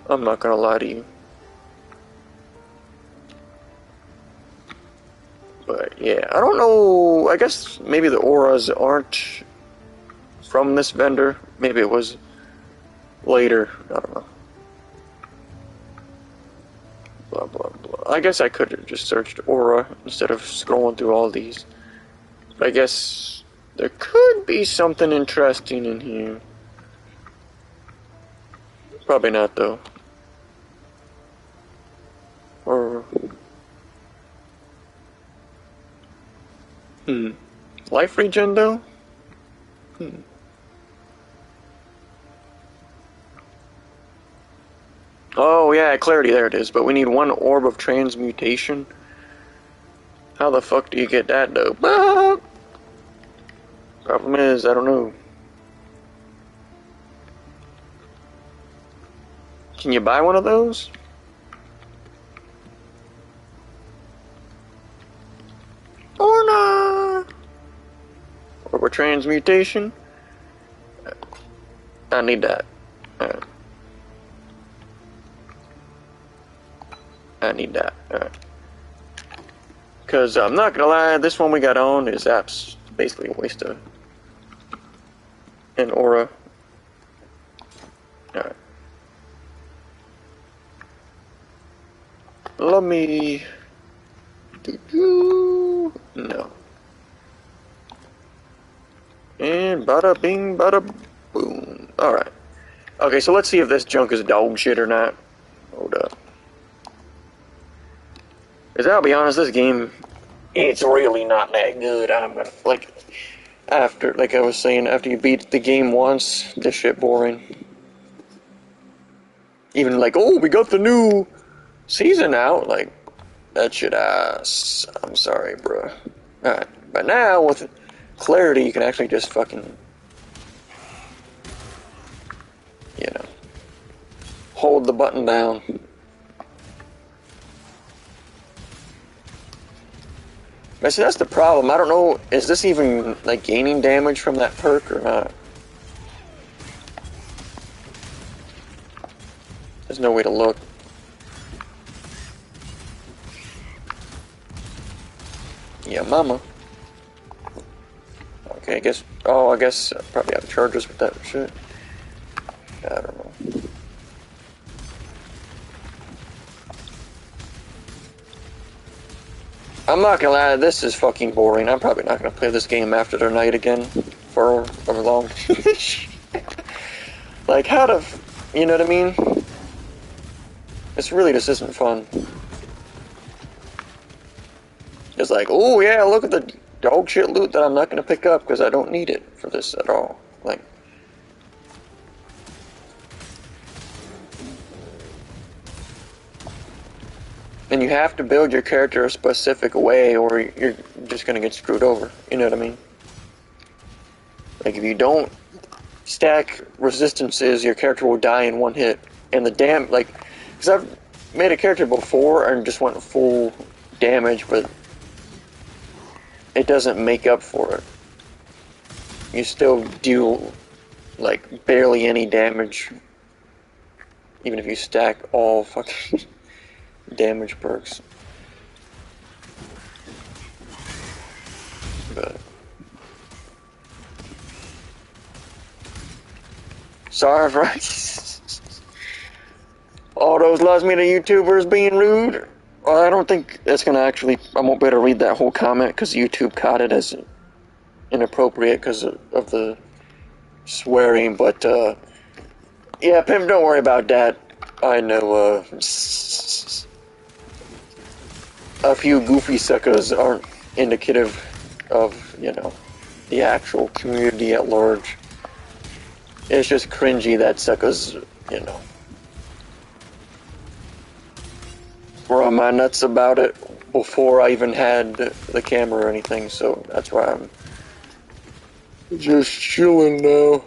I'm not gonna lie to you. But, yeah, I don't know. I guess maybe the auras aren't from this vendor. Maybe it was later. I don't know. Blah, blah, blah. I guess I could have just searched aura instead of scrolling through all these. But I guess there could be something interesting in here. Probably not, though. Or... Life regen, though? Oh, yeah, clarity, there it is. But we need one orb of transmutation. How the fuck do you get that, though? Ah! Problem is, I don't know. Can you buy one of those? Or not? Orb of transmutation? I need that. Alright. I need that. Alright. Because I'm not gonna lie, this one we got on is basically a waste of an aura. Alright. Let me... No. And bada bing, bada boom. Alright. Okay, so let's see if this junk is dog shit or not. Hold up. Because I'll be honest, this game, it's really not that good. I'm gonna, like I was saying, after you beat the game once, this shit boring. Even like, oh, we got the new season out, like, that shit ass. I'm sorry, bro. Alright, but now with clarity, you can actually just fucking, you know, hold the button down. But see, that's the problem. I don't know, is this even, like, gaining damage from that perk or not? There's no way to look. Yeah, mama. Okay, I guess probably have charges with that shit. I don't know. I'm not gonna lie, this is fucking boring. I'm probably not gonna play this game after tonight again for long. Like, how to, you know what I mean? This really just isn't fun. It's like, oh yeah, look at the dog shit loot that I'm not gonna pick up because I don't need it for this at all. Like, and you have to build your character a specific way or you're just gonna get screwed over. You know what I mean? Like, if you don't stack resistances, your character will die in one hit. And the like, because I've made a character before and just went full damage, but it doesn't make up for it. You still do, like, barely any damage, even if you stack all fucking damage perks. But Sorry for all those loves me to YouTubers being rude. Well, I don't think it's gonna actually. I won't be able to read that whole comment because YouTube caught it as inappropriate because of the swearing. But yeah, Pimp, don't worry about that. I know a few goofy suckers aren't indicative of, you know, the actual community at large. It's just cringy that suckers, you know, were on my nuts about it before I even had the camera or anything, so that's why I'm just chilling now.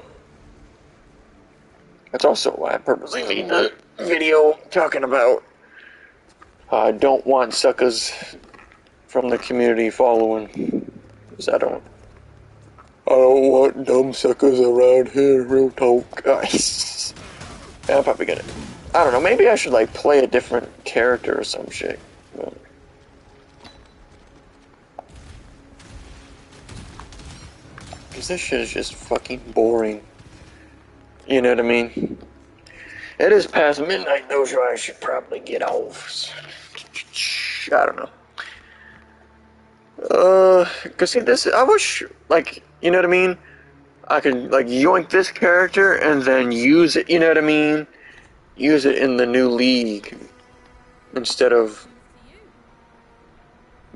That's also why I purposely made the video talking about I don't want suckers from the community following, because I don't want dumb suckers around here, real talk, guys. I'm probably gonna, I don't know, maybe I should like play a different character or some shit. Because this shit is just fucking boring. You know what I mean? It is past midnight though, so I should probably get off. I don't know. Cause see this, I wish, like, you know what I mean? I could, like, yoink this character and then use it, you know what I mean? Use it in the new league. Instead of,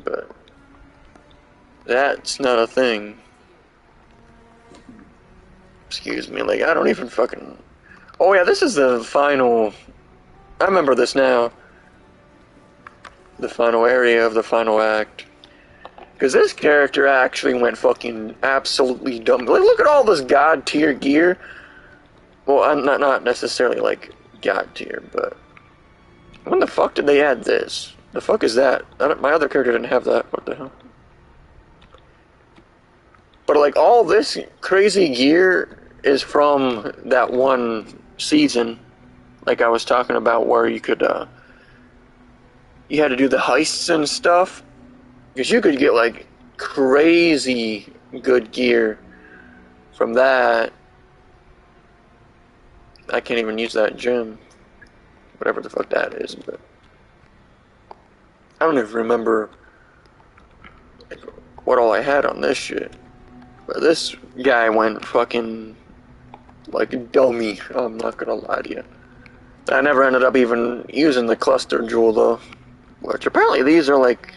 but that's not a thing. Excuse me, like, I don't even fucking, oh yeah, this is the final, I remember this now. The final area of the final act. Because this character actually went fucking absolutely dumb. Like, look at all this god tier gear. Well, I'm not necessarily like god tier, but when the fuck did they add this? The fuck is that? My other character didn't have that. What the hell? But like all this crazy gear is from that one season, like I was talking about, where you could you had to do the heists and stuff. Because you could get, like, crazy good gear from that. I can't even use that gem. Whatever the fuck that is, but I don't even remember, like, what all I had on this shit. But this guy went fucking like a dummy, I'm not gonna lie to you. I never ended up even using the cluster jewel, though. Which apparently these are, like,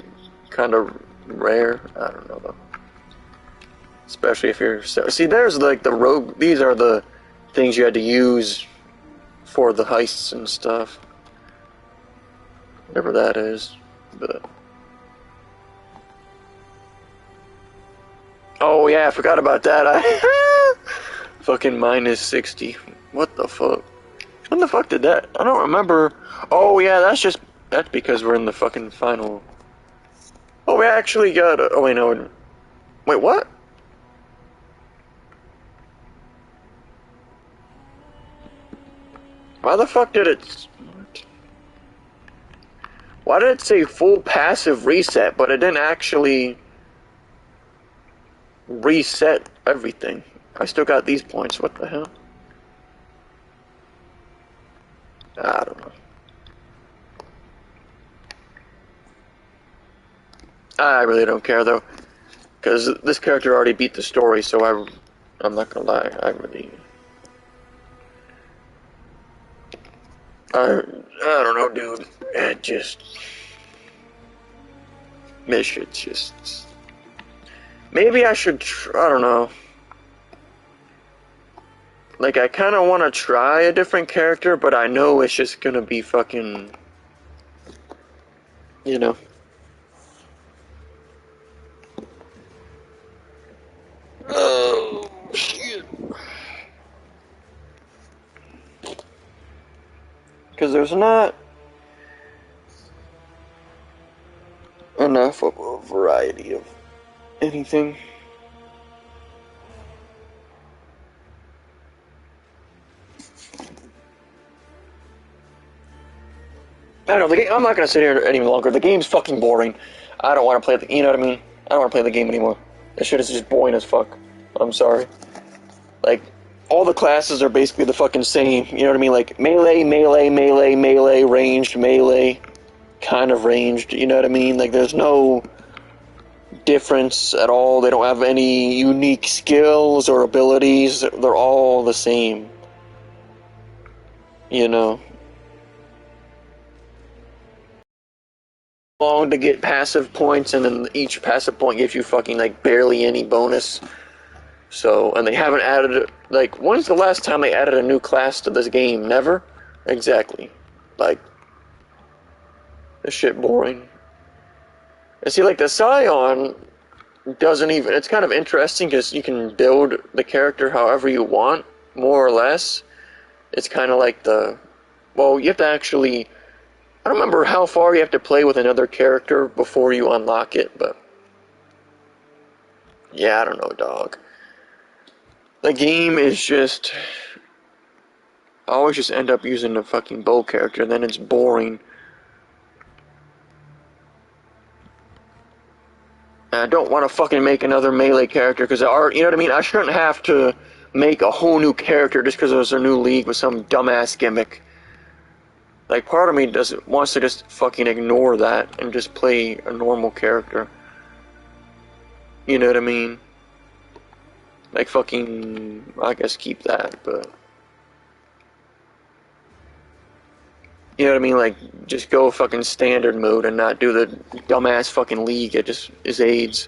kind of rare. I don't know though. Especially if you're see, there's like the rogue. These are the things you had to use for the heists and stuff. Whatever that is, but oh yeah, I forgot about that. I fucking minus 60. What the fuck? When the fuck did that? I don't remember. Oh yeah, that's because we're in the fucking final. Oh, we actually got oh wait, no. Wait, what? Why the fuck did it... Why did it say full passive reset, but it didn't actually reset everything? I still got these points, what the hell? I don't know. I really don't care though, because this character already beat the story, so I'm not gonna lie, I don't know, dude. It just, this it's just, maybe I should, I don't know. Like, I kind of want to try a different character, but I know it's just gonna be fucking, you know. Oh, shit. Because there's not enough of a variety of anything. I don't know, the game, I'm not going to sit here any longer. The game's fucking boring. I don't want to play the, you know what I mean? I don't want to play the game anymore. This shit is just boring as fuck. I'm sorry. Like, all the classes are basically the fucking same. You know what I mean? Like melee, melee, melee, melee, ranged, melee, kind of ranged. You know what I mean? Like there's no difference at all. They don't have any unique skills or abilities. They're all the same. You know. Long to get passive points, and then each passive point gives you fucking like barely any bonus. So, and they haven't added, like, when's the last time they added a new class to this game? Never? Exactly. Like, this shit boring. And see, like, the Scion doesn't even, it's kind of interesting because you can build the character however you want, more or less. It's kind of like well, you have to actually, I don't remember how far you have to play with another character before you unlock it, but yeah, I don't know, dog. The game is just, I always just end up using the fucking bow character, and then it's boring. And I don't want to fucking make another melee character, because you know what I mean? I shouldn't have to make a whole new character just because there's a new league with some dumbass gimmick. Like, part of me wants to just fucking ignore that and just play a normal character. You know what I mean? Like, fucking, I guess keep that, but... You know what I mean? Like, just go fucking standard mode and not do the dumbass fucking league. It just is AIDS.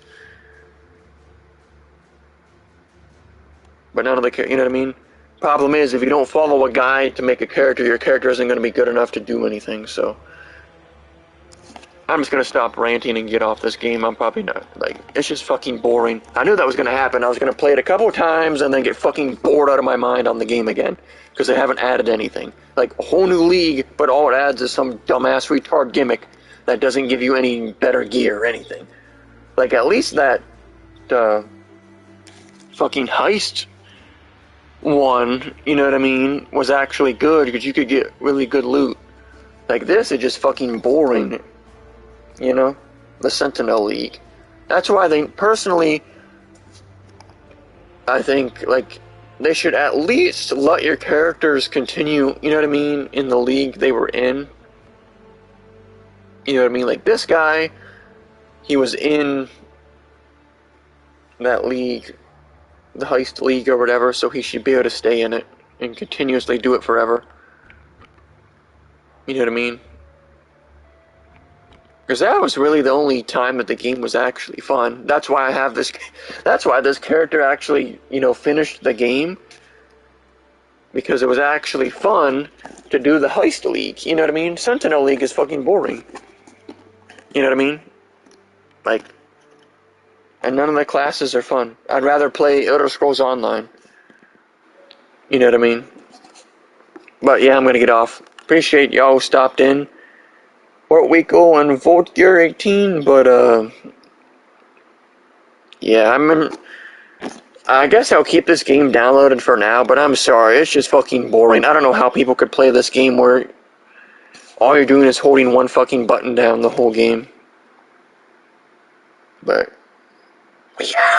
But none of the, you know what I mean? Problem is, if you don't follow a guide to make a character, your character isn't going to be good enough to do anything, so... I'm just going to stop ranting and get off this game. I'm probably not, like, it's just fucking boring. I knew that was going to happen. I was going to play it a couple times and then get fucking bored out of my mind on the game again. Because they haven't added anything. Like, a whole new league, but all it adds is some dumbass retard gimmick that doesn't give you any better gear or anything. Like, at least that, fucking heist one, you know what I mean, was actually good because you could get really good loot. Like, this is just fucking boring. You know, the Sentinel League. That's why personally, I think, like, they should at least let your characters continue, you know what I mean, in the league they were in. You know what I mean? Like, this guy, he was in that league, the Heist League or whatever, so he should be able to stay in it and continuously do it forever. You know what I mean? Because that was really the only time that the game was actually fun. That's why I have this. That's why this character actually, you know, finished the game. Because it was actually fun to do the Heist League. You know what I mean? Sentinel League is fucking boring. You know what I mean? Like, and none of the classes are fun. I'd rather play Elder Scrolls Online. You know what I mean? But yeah, I'm gonna get off. Appreciate y'all who stopped in. Fort Waco and Volt Gear 18, but yeah, I guess I'll keep this game downloaded for now, but I'm sorry, it's just fucking boring. I don't know how people could play this game where all you're doing is holding one fucking button down the whole game. But yeah.